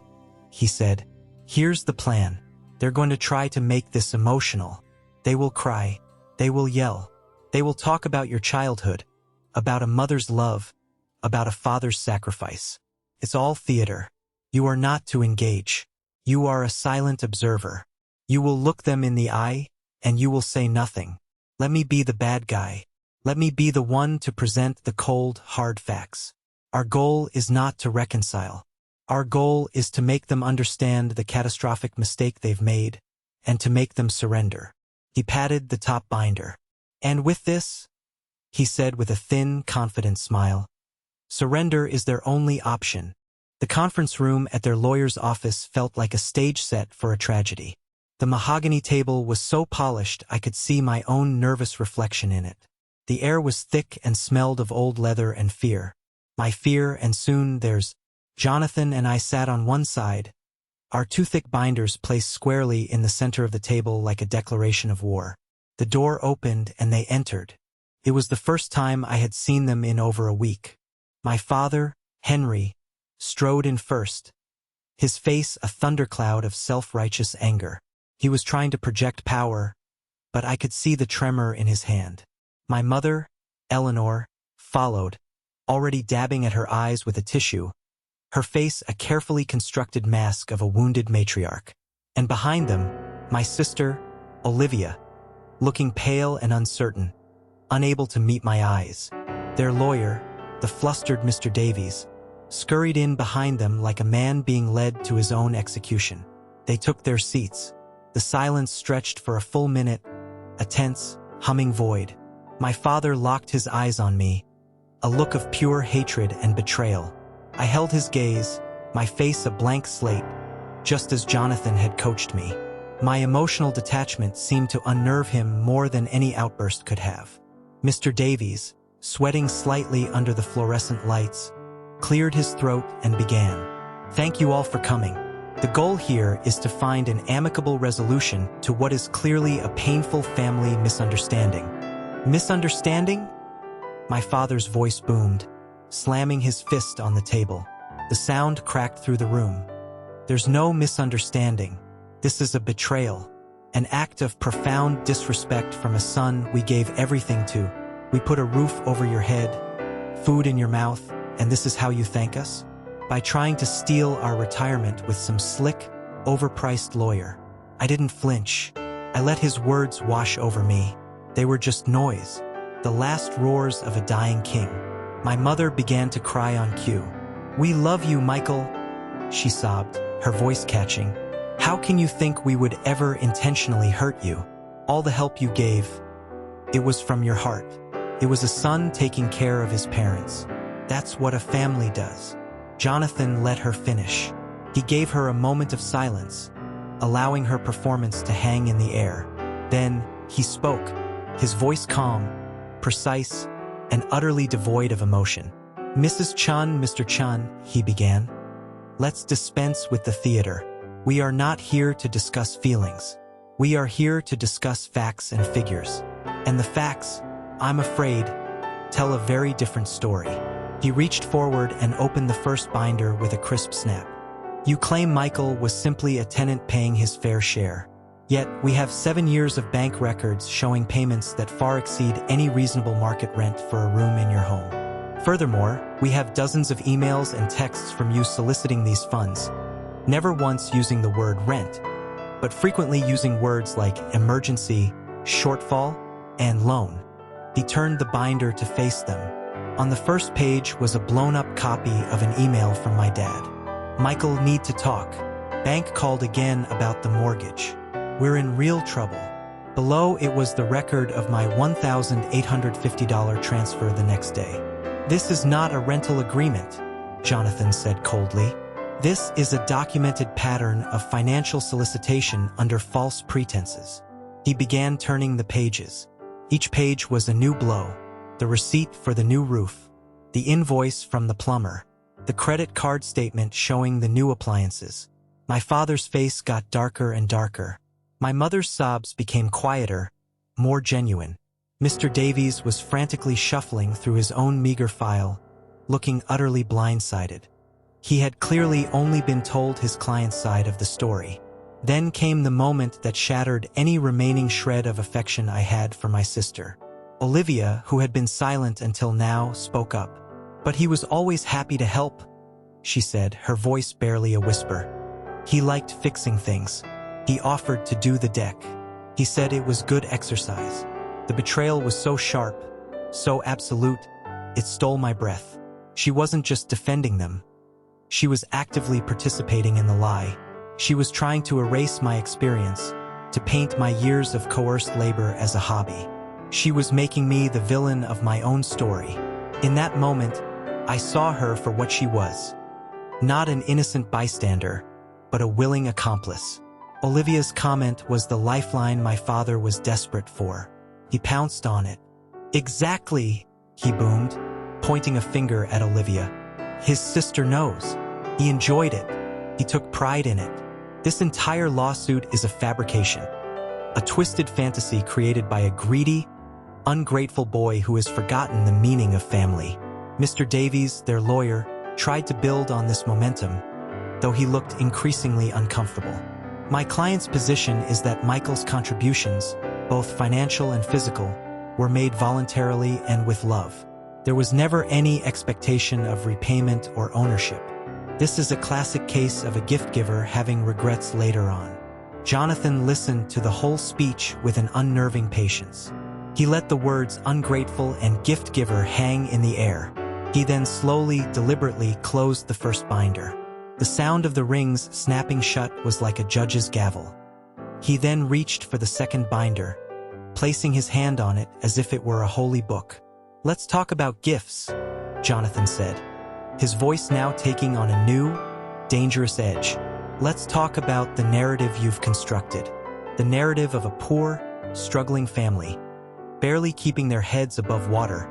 Speaker 1: he said, "here's the plan. They're going to try to make this emotional. They will cry. They will yell. They will talk about your childhood, about a mother's love, about a father's sacrifice. It's all theater. You are not to engage. You are a silent observer. You will look them in the eye, and you will say nothing. Let me be the bad guy. Let me be the one to present the cold, hard facts. Our goal is not to reconcile. Our goal is to make them understand the catastrophic mistake they've made, and to make them surrender." He patted the top binder. "And with this," he said with a thin, confident smile, "surrender is their only option." The conference room at their lawyer's office felt like a stage set for a tragedy. The mahogany table was so polished I could see my own nervous reflection in it. The air was thick and smelled of old leather and fear. My fear, and soon theirs. Jonathan and I sat on one side, our 2 thick binders placed squarely in the center of the table like a declaration of war. The door opened and they entered. It was the first time I had seen them in over a week. My father, Henry, strode in first, his face a thundercloud of self-righteous anger. He was trying to project power, but I could see the tremor in his hand. My mother, Eleanor, followed, already dabbing at her eyes with a tissue, her face a carefully constructed mask of a wounded matriarch. And behind them, my sister, Olivia, looking pale and uncertain, unable to meet my eyes. Their lawyer, the flustered Mr. Davies, scurried in behind them like a man being led to his own execution. They took their seats. The silence stretched for a full minute, a tense, humming void. My father locked his eyes on me, a look of pure hatred and betrayal. I held his gaze, my face a blank slate, just as Jonathan had coached me. My emotional detachment seemed to unnerve him more than any outburst could have. Mr. Davies, sweating slightly under the fluorescent lights, cleared his throat and began. "Thank you all for coming. The goal here is to find an amicable resolution to what is clearly a painful family misunderstanding." "Misunderstanding?" My father's voice boomed, slamming his fist on the table. The sound cracked through the room. "There's no misunderstanding. This is a betrayal, an act of profound disrespect from a son we gave everything to. We put a roof over your head, food in your mouth, and this is how you thank us? By trying to steal our retirement with some slick, overpriced lawyer." I didn't flinch. I let his words wash over me. They were just noise, the last roars of a dying king. My mother began to cry on cue. "We love you, Michael," she sobbed, her voice catching. "How can you think we would ever intentionally hurt you? All the help you gave, it was from your heart. It was a son taking care of his parents. That's what a family does." Jonathan let her finish. He gave her a moment of silence, allowing her performance to hang in the air. Then he spoke, his voice calm, precise, and utterly devoid of emotion. "Mrs. Chun, Mr. Chun," he began, "let's dispense with the theater. We are not here to discuss feelings. We are here to discuss facts and figures. And the facts, I'm afraid, tell a very different story." He reached forward and opened the first binder with a crisp snap. "You claim Michael was simply a tenant paying his fair share. Yet, we have 7 years of bank records showing payments that far exceed any reasonable market rent for a room in your home. Furthermore, we have dozens of emails and texts from you soliciting these funds, never once using the word rent, but frequently using words like emergency, shortfall, and loan. He turned the binder to face them. On the first page was a blown-up copy of an email from my dad. "Michael, need to talk. Bank called again about the mortgage. We're in real trouble." Below it was the record of my $1,850 transfer the next day. "This is not a rental agreement," Jonathan said coldly. "This is a documented pattern of financial solicitation under false pretenses." He began turning the pages. Each page was a new blow. The receipt for the new roof, the invoice from the plumber, the credit card statement showing the new appliances. My father's face got darker and darker. My mother's sobs became quieter, more genuine. Mr. Davies was frantically shuffling through his own meager file, looking utterly blindsided. He had clearly only been told his client's side of the story. Then came the moment that shattered any remaining shred of affection I had for my sister. Olivia, who had been silent until now, spoke up. "But he was always happy to help," she said, her voice barely a whisper. "He liked fixing things. He offered to do the deck. He said it was good exercise." The betrayal was so sharp, so absolute, it stole my breath. She wasn't just defending them. She was actively participating in the lie. She was trying to erase my experience, to paint my years of coerced labor as a hobby. She was making me the villain of my own story. In that moment, I saw her for what she was. Not an innocent bystander, but a willing accomplice. Olivia's comment was the lifeline my father was desperate for. He pounced on it. "Exactly," he boomed, pointing a finger at Olivia. "His sister knows. He enjoyed it. He took pride in it. This entire lawsuit is a fabrication. A twisted fantasy created by a greedy, ungrateful boy who has forgotten the meaning of family." Mr. Davies, their lawyer, tried to build on this momentum, though he looked increasingly uncomfortable. "My client's position is that Michael's contributions, both financial and physical, were made voluntarily and with love. There was never any expectation of repayment or ownership. This is a classic case of a gift giver having regrets later on." Jonathan listened to the whole speech with an unnerving patience. He let the words ungrateful and gift giver hang in the air. He then slowly, deliberately closed the first binder. The sound of the rings snapping shut was like a judge's gavel. He then reached for the second binder, placing his hand on it as if it were a holy book. "Let's talk about gifts," Jonathan said, his voice now taking on a new, dangerous edge. "Let's talk about the narrative you've constructed. The narrative of a poor, struggling family, barely keeping their heads above water,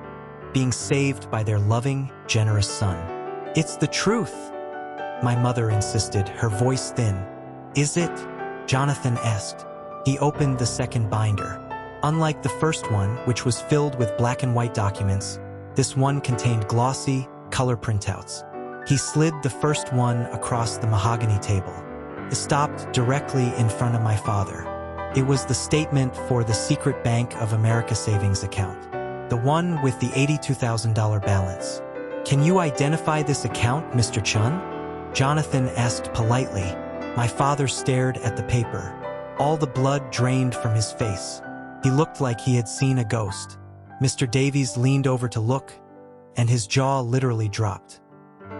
Speaker 1: being saved by their loving, generous son." "It's the truth," my mother insisted, her voice thin. "Is it?" Jonathan asked. He opened the second binder. Unlike the first one, which was filled with black and white documents, this one contained glossy, color printouts. He slid the first one across the mahogany table. It stopped directly in front of my father. It was the statement for the secret Bank of America savings account, the one with the $82,000 balance. "Can you identify this account, Mr. Chun?" Jonathan asked politely. My father stared at the paper. All the blood drained from his face. He looked like he had seen a ghost. Mr. Davies leaned over to look, and his jaw literally dropped.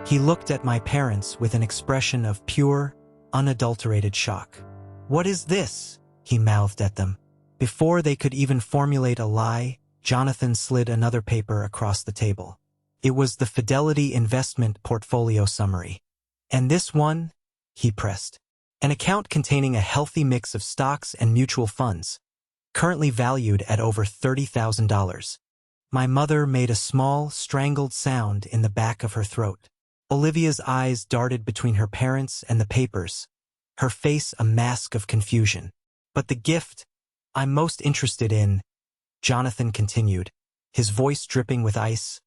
Speaker 1: He looked at my parents with an expression of pure, unadulterated shock. "What is this?" he mouthed at them. Before they could even formulate a lie, Jonathan slid another paper across the table. It was the Fidelity Investment Portfolio Summary. "And this one?" he pressed. "An account containing a healthy mix of stocks and mutual funds, currently valued at over $30,000. My mother made a small, strangled sound in the back of her throat. Olivia's eyes darted between her parents and the papers, her face a mask of confusion. "But the gift I'm most interested in," Jonathan continued, his voice dripping with ice,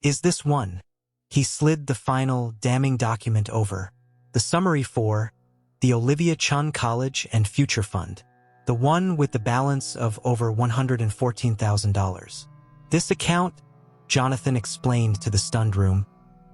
Speaker 1: "is this one." He slid the final, damning document over. The summary for the Olivia Chun College and Future Fund. the one with the balance of over $114,000. This account, Jonathan explained to the stunned room,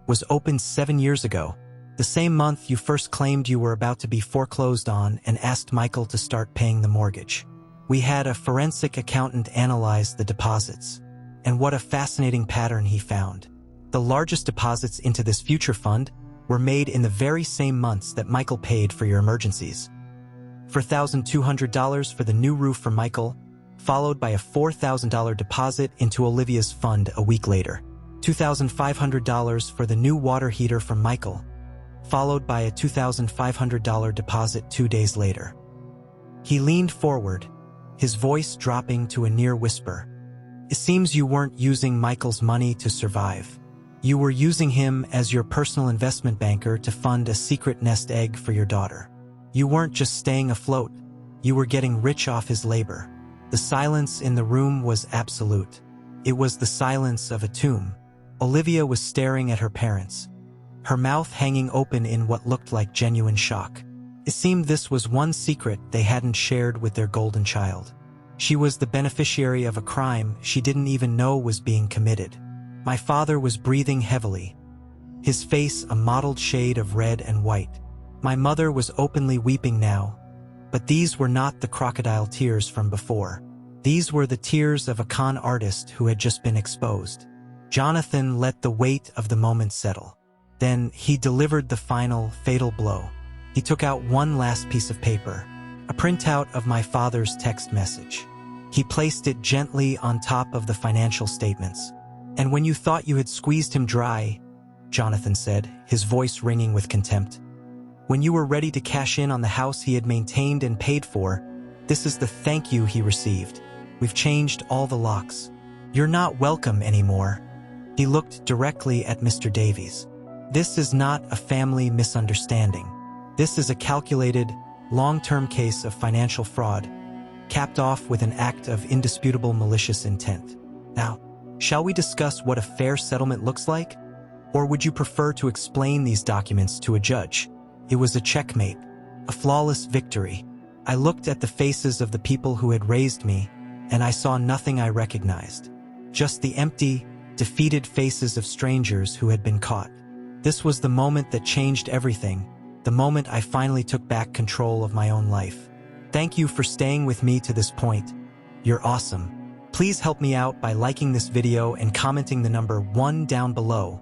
Speaker 1: was opened 7 years ago, the same month you first claimed you were about to be foreclosed on and asked Michael to start paying the mortgage. We had a forensic accountant analyze the deposits, and what a fascinating pattern he found. The largest deposits into this future fund were made in the very same months that Michael paid for your emergencies. $4,200 for the new roof for Michael, followed by a $4,000 deposit into Olivia's fund a week later. $2,500 for the new water heater from Michael, followed by a $2,500 deposit 2 days later. He leaned forward, his voice dropping to a near whisper. It seems you weren't using Michael's money to survive. You were using him as your personal investment banker to fund a secret nest egg for your daughter. You weren't just staying afloat, you were getting rich off his labor. The silence in the room was absolute. It was the silence of a tomb. Olivia was staring at her parents, her mouth hanging open in what looked like genuine shock. It seemed this was one secret they hadn't shared with their golden child. She was the beneficiary of a crime she didn't even know was being committed. My father was breathing heavily, his face a mottled shade of red and white. My mother was openly weeping now, but these were not the crocodile tears from before. These were the tears of a con artist who had just been exposed. Jonathan let the weight of the moment settle. Then he delivered the final, fatal blow. He took out one last piece of paper, a printout of my father's text message. He placed it gently on top of the financial statements. And when you thought you had squeezed him dry, Jonathan said, his voice ringing with contempt, when you were ready to cash in on the house he had maintained and paid for, this is the thank you he received. We've changed all the locks. You're not welcome anymore. He looked directly at Mr. Davies. This is not a family misunderstanding. This is a calculated, long-term case of financial fraud, capped off with an act of indisputable malicious intent. Now, shall we discuss what a fair settlement looks like? Or would you prefer to explain these documents to a judge? It was a checkmate, a flawless victory. I looked at the faces of the people who had raised me, and I saw nothing I recognized. Just the empty, defeated faces of strangers who had been caught. This was the moment that changed everything, the moment I finally took back control of my own life. Thank you for staying with me to this point. You're awesome. Please help me out by liking this video and commenting the number 1 down below,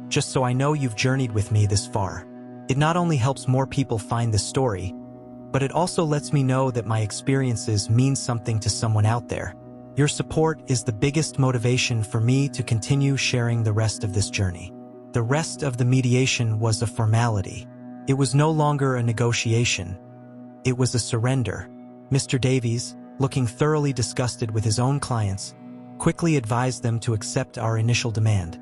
Speaker 1: just so I know you've journeyed with me this far. It not only helps more people find this story, but it also lets me know that my experiences mean something to someone out there. Your support is the biggest motivation for me to continue sharing the rest of this journey. The rest of the mediation was a formality. It was no longer a negotiation. It was a surrender. Mr. Davies, looking thoroughly disgusted with his own clients, quickly advised them to accept our initial demand,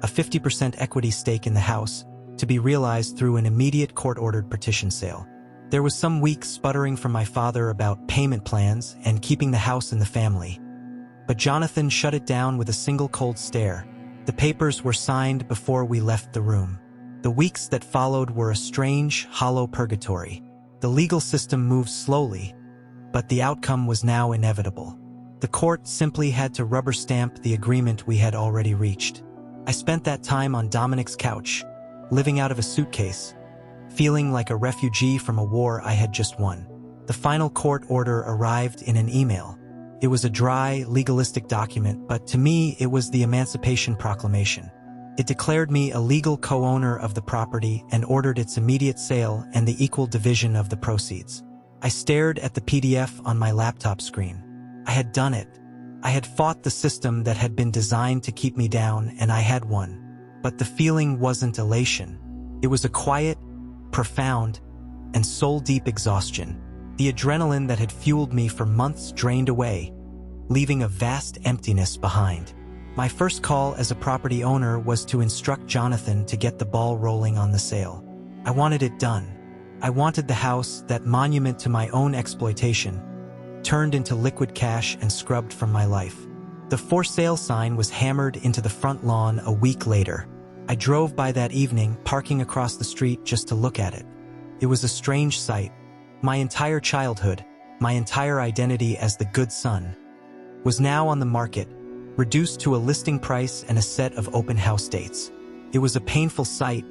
Speaker 1: a 50% equity stake in the house, to be realized through an immediate court-ordered partition sale. There was some weak sputtering from my father about payment plans and keeping the house in the family. But Jonathan shut it down with a single cold stare. The papers were signed before we left the room. The weeks that followed were a strange, hollow purgatory. The legal system moved slowly, but the outcome was now inevitable. The court simply had to rubber stamp the agreement we had already reached. I spent that time on Dominic's couch, living out of a suitcase, feeling like a refugee from a war I had just won. The final court order arrived in an email. It was a dry, legalistic document, but to me it was the Emancipation Proclamation. It declared me a legal co-owner of the property and ordered its immediate sale and the equal division of the proceeds. I stared at the PDF on my laptop screen. I had done it. I had fought the system that had been designed to keep me down, and I had won. But the feeling wasn't elation. It was a quiet, profound, and soul-deep exhaustion. The adrenaline that had fueled me for months drained away, leaving a vast emptiness behind. My first call as a property owner was to instruct Jonathan to get the ball rolling on the sale. I wanted it done. I wanted the house, that monument to my own exploitation, turned into liquid cash and scrubbed from my life. The for sale sign was hammered into the front lawn a week later. I drove by that evening, parking across the street just to look at it. It was a strange sight. My entire childhood, my entire identity as the good son, was now on the market, reduced to a listing price and a set of open house dates. It was a painful sight,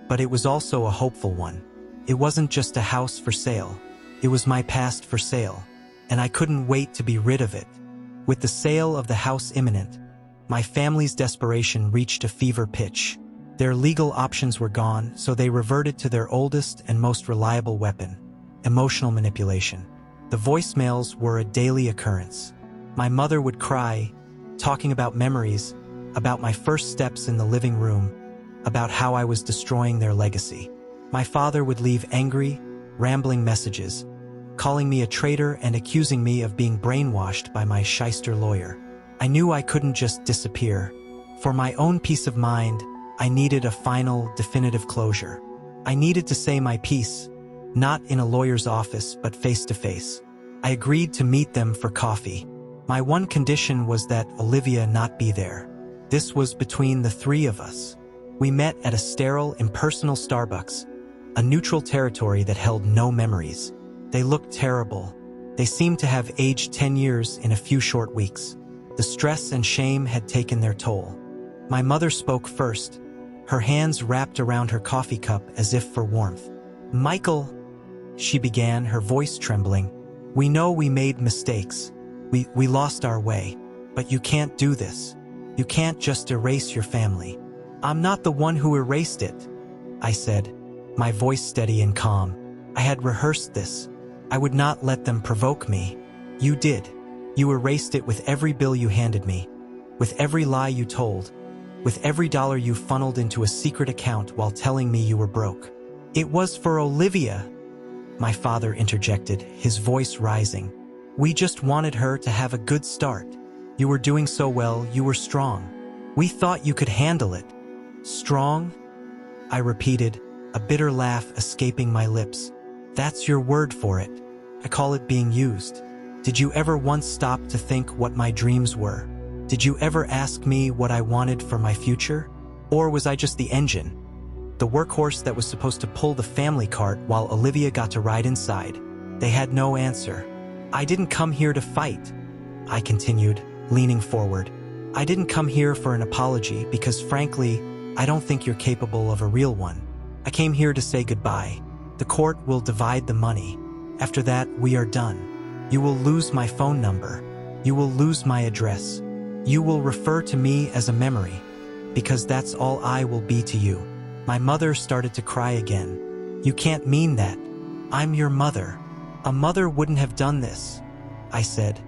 Speaker 1: but it was also a hopeful one. It wasn't just a house for sale. It was my past for sale, and I couldn't wait to be rid of it. With the sale of the house imminent, my family's desperation reached a fever pitch. Their legal options were gone, so they reverted to their oldest and most reliable weapon: emotional manipulation. The voicemails were a daily occurrence. My mother would cry, talking about memories, about my first steps in the living room, about how I was destroying their legacy. My father would leave angry, rambling messages, calling me a traitor and accusing me of being brainwashed by my shyster lawyer. I knew I couldn't just disappear. For my own peace of mind, I needed a final, definitive closure. I needed to say my piece, not in a lawyer's office, but face to face. I agreed to meet them for coffee. My one condition was that Olivia not be there. This was between the three of us. We met at a sterile, impersonal Starbucks, a neutral territory that held no memories. They looked terrible. They seemed to have aged 10 years in a few short weeks. The stress and shame had taken their toll. My mother spoke first, her hands wrapped around her coffee cup as if for warmth. "Michael," she began, her voice trembling, "we know we made mistakes. We lost our way. But you can't do this. You can't just erase your family." "I'm not the one who erased it," I said, my voice steady and calm. "I had rehearsed this. I would not let them provoke me. You did. You erased it with every bill you handed me, with every lie you told, with every dollar you funneled into a secret account while telling me you were broke." "It was for Olivia," my father interjected, his voice rising. "We just wanted her to have a good start. You were doing so well, you were strong. We thought you could handle it." "Strong?" I repeated, a bitter laugh escaping my lips. "That's your word for it. I call it being used. Did you ever once stop to think what my dreams were? Did you ever ask me what I wanted for my future? Or was I just the engine, the workhorse that was supposed to pull the family cart while Olivia got to ride inside?" They had no answer. "I didn't come here to fight," I continued, leaning forward. "I didn't come here for an apology because, frankly, I don't think you're capable of a real one. I came here to say goodbye. The court will divide the money. After that, we are done. You will lose my phone number. You will lose my address. You will refer to me as a memory, because that's all I will be to you." My mother started to cry again. "You can't mean that. I'm your mother. A mother wouldn't have done this," I said,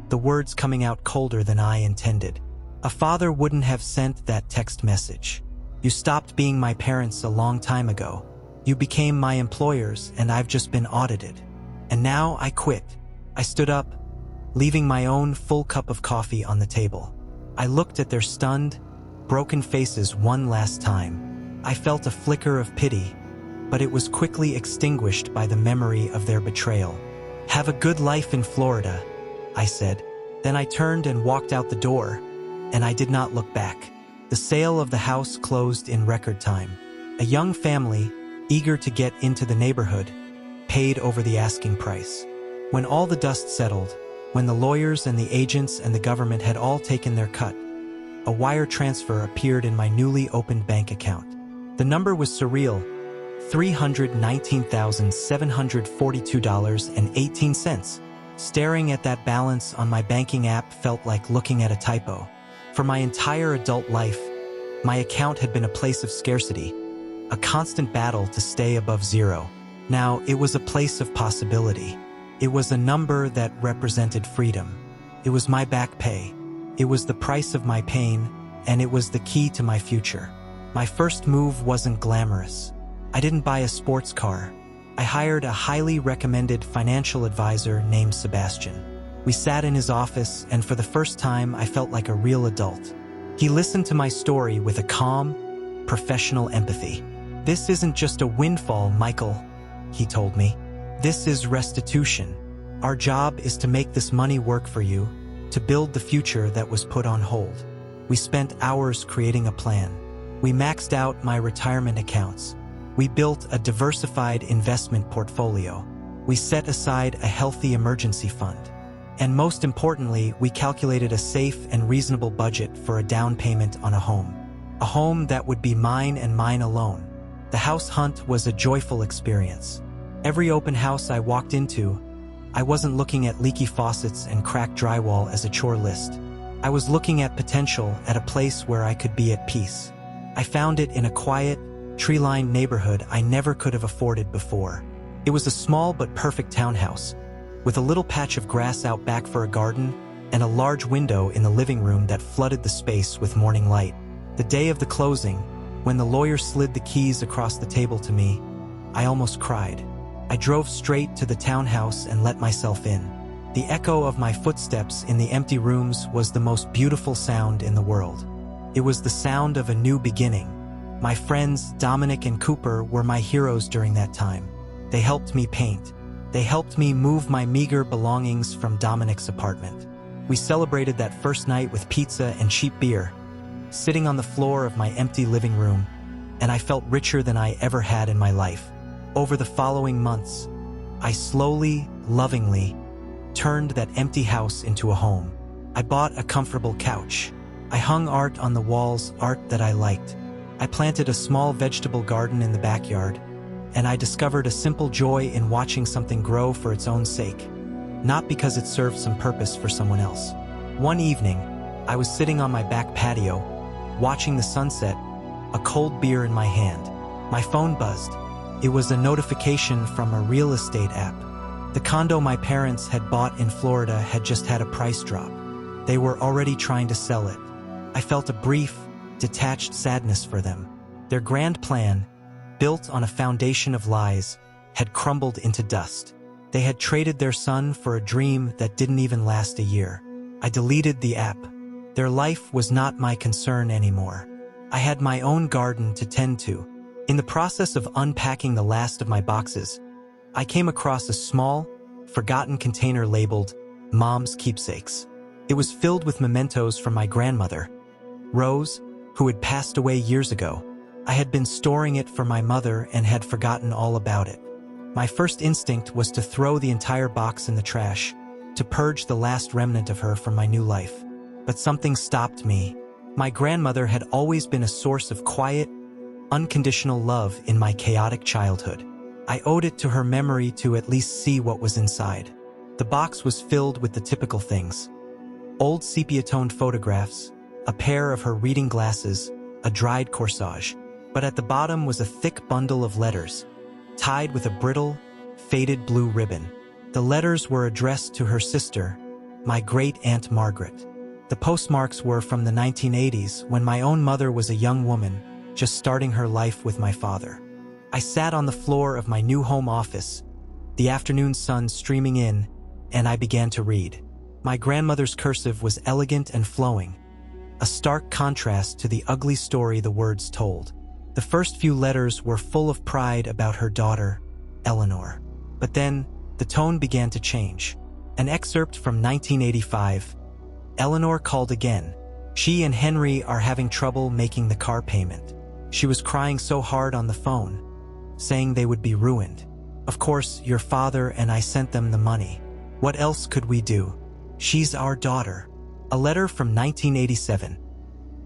Speaker 1: the words coming out colder than I intended. "A father wouldn't have sent that text message. You stopped being my parents a long time ago. You became my employers, and I've just been audited. And now I quit." I stood up, leaving my own full cup of coffee on the table. I looked at their stunned, broken faces one last time. I felt a flicker of pity, but it was quickly extinguished by the memory of their betrayal. "Have a good life in Florida," I said. Then I turned and walked out the door, and I did not look back. The sale of the house closed in record time. A young family, eager to get into the neighborhood, paid over the asking price. When all the dust settled, when the lawyers and the agents and the government had all taken their cut, a wire transfer appeared in my newly opened bank account. The number was surreal: $319,742.18. Staring at that balance on my banking app felt like looking at a typo. For my entire adult life, my account had been a place of scarcity, a constant battle to stay above zero. Now it was a place of possibility. It was a number that represented freedom. It was my back pay. It was the price of my pain, and it was the key to my future. My first move wasn't glamorous. I didn't buy a sports car. I hired a highly recommended financial advisor named Sebastian. We sat in his office, and for the first time, I felt like a real adult. He listened to my story with a calm, professional empathy. "This isn't just a windfall, Michael," he told me. "This is restitution. Our job is to make this money work for you, to build the future that was put on hold." We spent hours creating a plan. We maxed out my retirement accounts. We built a diversified investment portfolio. We set aside a healthy emergency fund. And most importantly, we calculated a safe and reasonable budget for a down payment on a home. A home that would be mine and mine alone. The house hunt was a joyful experience. Every open house I walked into, I wasn't looking at leaky faucets and cracked drywall as a chore list. I was looking at potential, at a place where I could be at peace. I found it in a quiet, tree-lined neighborhood I never could have afforded before. It was a small but perfect townhouse, with a little patch of grass out back for a garden and a large window in the living room that flooded the space with morning light. The day of the closing, when the lawyer slid the keys across the table to me, I almost cried. I drove straight to the townhouse and let myself in. The echo of my footsteps in the empty rooms was the most beautiful sound in the world. It was the sound of a new beginning. My friends Dominic and Cooper were my heroes during that time. They helped me paint. They helped me move my meager belongings from Dominic's apartment. We celebrated that first night with pizza and cheap beer, sitting on the floor of my empty living room, and I felt richer than I ever had in my life. Over the following months, I slowly, lovingly, turned that empty house into a home. I bought a comfortable couch. I hung art on the walls, art that I liked. I planted a small vegetable garden in the backyard, and I discovered a simple joy in watching something grow for its own sake, not because it served some purpose for someone else. One evening, I was sitting on my back patio, watching the sunset, a cold beer in my hand. My phone buzzed. It was a notification from a real estate app. The condo my parents had bought in Florida had just had a price drop. They were already trying to sell it. I felt a brief, detached sadness for them. Their grand plan, built on a foundation of lies, had crumbled into dust. They had traded their son for a dream that didn't even last a year. I deleted the app. Their life was not my concern anymore. I had my own garden to tend to. In the process of unpacking the last of my boxes, I came across a small, forgotten container labeled Mom's Keepsakes. It was filled with mementos from my grandmother, Rose, who had passed away years ago. I had been storing it for my mother and had forgotten all about it. My first instinct was to throw the entire box in the trash, to purge the last remnant of her from my new life. But something stopped me. My grandmother had always been a source of quiet, unconditional love in my chaotic childhood. I owed it to her memory to at least see what was inside. The box was filled with the typical things: old sepia-toned photographs, a pair of her reading glasses, a dried corsage. But at the bottom was a thick bundle of letters, tied with a brittle, faded blue ribbon. The letters were addressed to her sister, my great-aunt Margaret. The postmarks were from the 1980s, when my own mother was a young woman, just starting her life with my father. I sat on the floor of my new home office, the afternoon sun streaming in, and I began to read. My grandmother's cursive was elegant and flowing, a stark contrast to the ugly story the words told. The first few letters were full of pride about her daughter, Eleanor. But then, the tone began to change. An excerpt from 1985. Eleanor called again. She and Henry are having trouble making the car payment. She was crying so hard on the phone, saying they would be ruined. Of course, your father and I sent them the money. What else could we do? She's our daughter. A letter from 1987.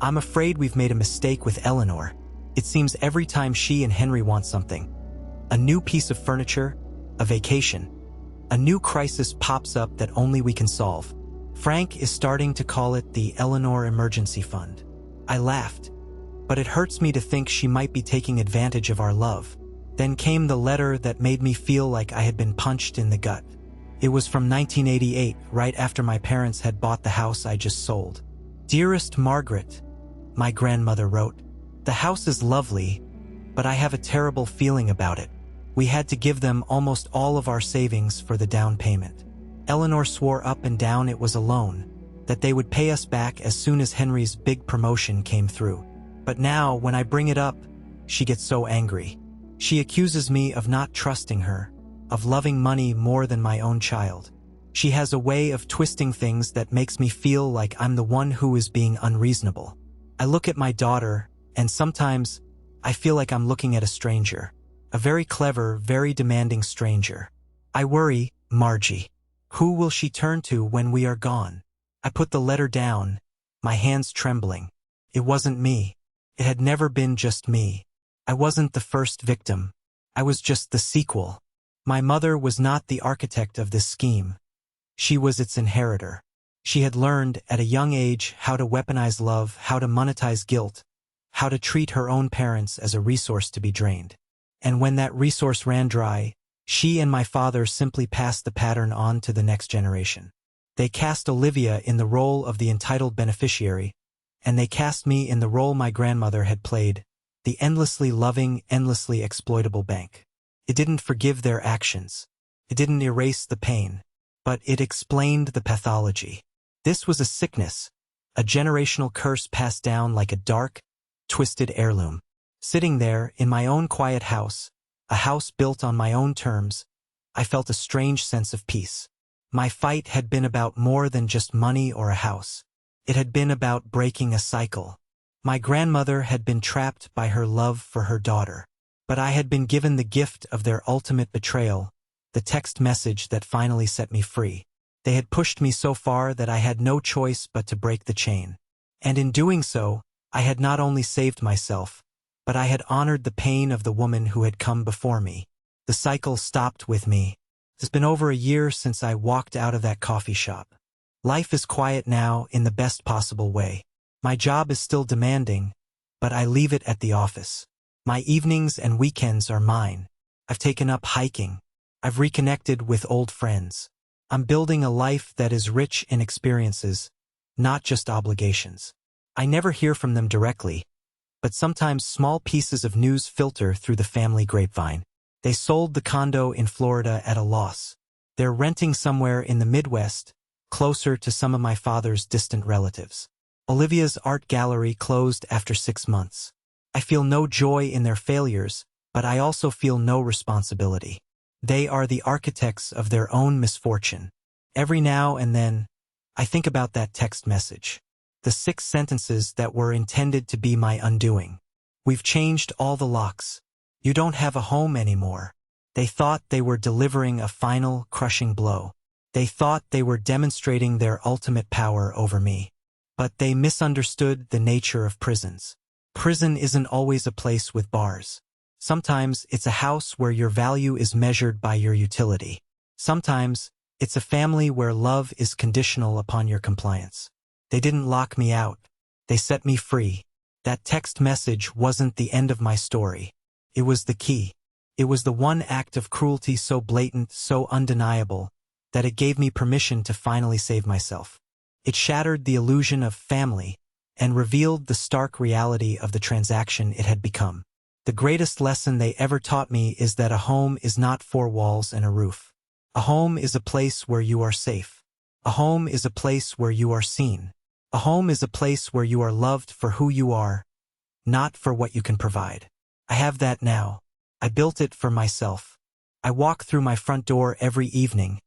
Speaker 1: I'm afraid we've made a mistake with Eleanor. It seems every time she and Henry want something, a new piece of furniture, a vacation, a new crisis pops up that only we can solve. Frank is starting to call it the Eleanor Emergency Fund. I laughed, but it hurts me to think she might be taking advantage of our love. Then came the letter that made me feel like I had been punched in the gut. It was from 1988, right after my parents had bought the house I just sold. Dearest Margaret, my grandmother wrote, the house is lovely, but I have a terrible feeling about it. We had to give them almost all of our savings for the down payment. Eleanor swore up and down it was a loan, that they would pay us back as soon as Henry's big promotion came through. But now, when I bring it up, she gets so angry. She accuses me of not trusting her, of loving money more than my own child. She has a way of twisting things that makes me feel like I'm the one who is being unreasonable. I look at my daughter, and sometimes I feel like I'm looking at a stranger. A very clever, very demanding stranger. I worry, Margie. Who will she turn to when we are gone? I put the letter down, my hands trembling. It wasn't me. It had never been just me. I wasn't the first victim. I was just the sequel. My mother was not the architect of this scheme. She was its inheritor. She had learned at a young age how to weaponize love, how to monetize guilt, how to treat her own parents as a resource to be drained. And when that resource ran dry, she and my father simply passed the pattern on to the next generation. They cast Olivia in the role of the entitled beneficiary, and they cast me in the role my grandmother had played, the endlessly loving, endlessly exploitable bank. It didn't forgive their actions. It didn't erase the pain, but it explained the pathology. This was a sickness, a generational curse passed down like a dark, twisted heirloom. Sitting there in my own quiet house, a house built on my own terms, I felt a strange sense of peace. My fight had been about more than just money or a house. It had been about breaking a cycle. My grandmother had been trapped by her love for her daughter, but I had been given the gift of their ultimate betrayal, the text message that finally set me free. They had pushed me so far that I had no choice but to break the chain. And in doing so, I had not only saved myself, but I had honored the pain of the woman who had come before me. The cycle stopped with me. It's been over a year since I walked out of that coffee shop. Life is quiet now in the best possible way. My job is still demanding, but I leave it at the office. My evenings and weekends are mine. I've taken up hiking. I've reconnected with old friends. I'm building a life that is rich in experiences, not just obligations. I never hear from them directly, but sometimes small pieces of news filter through the family grapevine. They sold the condo in Florida at a loss. They're renting somewhere in the Midwest, closer to some of my father's distant relatives. Olivia's art gallery closed after 6 months. I feel no joy in their failures, but I also feel no responsibility. They are the architects of their own misfortune. Every now and then, I think about that text message. The 6 sentences that were intended to be my undoing. We've changed all the locks. You don't have a home anymore. They thought they were delivering a final, crushing blow. They thought they were demonstrating their ultimate power over me. But they misunderstood the nature of prisons. Prison isn't always a place with bars. Sometimes it's a house where your value is measured by your utility. Sometimes it's a family where love is conditional upon your compliance. They didn't lock me out. They set me free. That text message wasn't the end of my story. It was the key. It was the one act of cruelty so blatant, so undeniable, that it gave me permission to finally save myself. It shattered the illusion of family and revealed the stark reality of the transaction it had become. The greatest lesson they ever taught me is that a home is not 4 walls and a roof. A home is a place where you are safe. A home is a place where you are seen. A home is a place where you are loved for who you are, not for what you can provide. I have that now. I built it for myself. I walk through my front door every evening,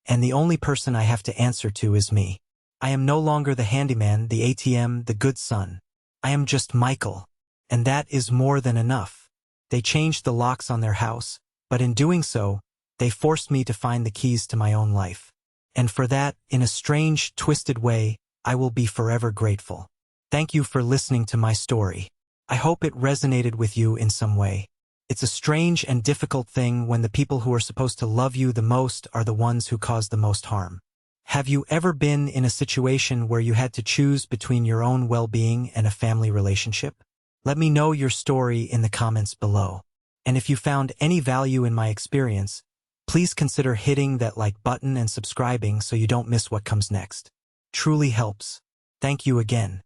Speaker 1: and the only person I have to answer to is me. I am no longer the handyman, the ATM, the good son. I am just Michael, and that is more than enough. They changed the locks on their house, but in doing so, they forced me to find the keys to my own life. And for that, in a strange, twisted way, I will be forever grateful. Thank you for listening to my story. I hope it resonated with you in some way. It's a strange and difficult thing when the people who are supposed to love you the most are the ones who cause the most harm. Have you ever been in a situation where you had to choose between your own well-being and a family relationship? Let me know your story in the comments below. And if you found any value in my experience, please consider hitting that like button and subscribing so you don't miss what comes next. Truly helps. Thank you again.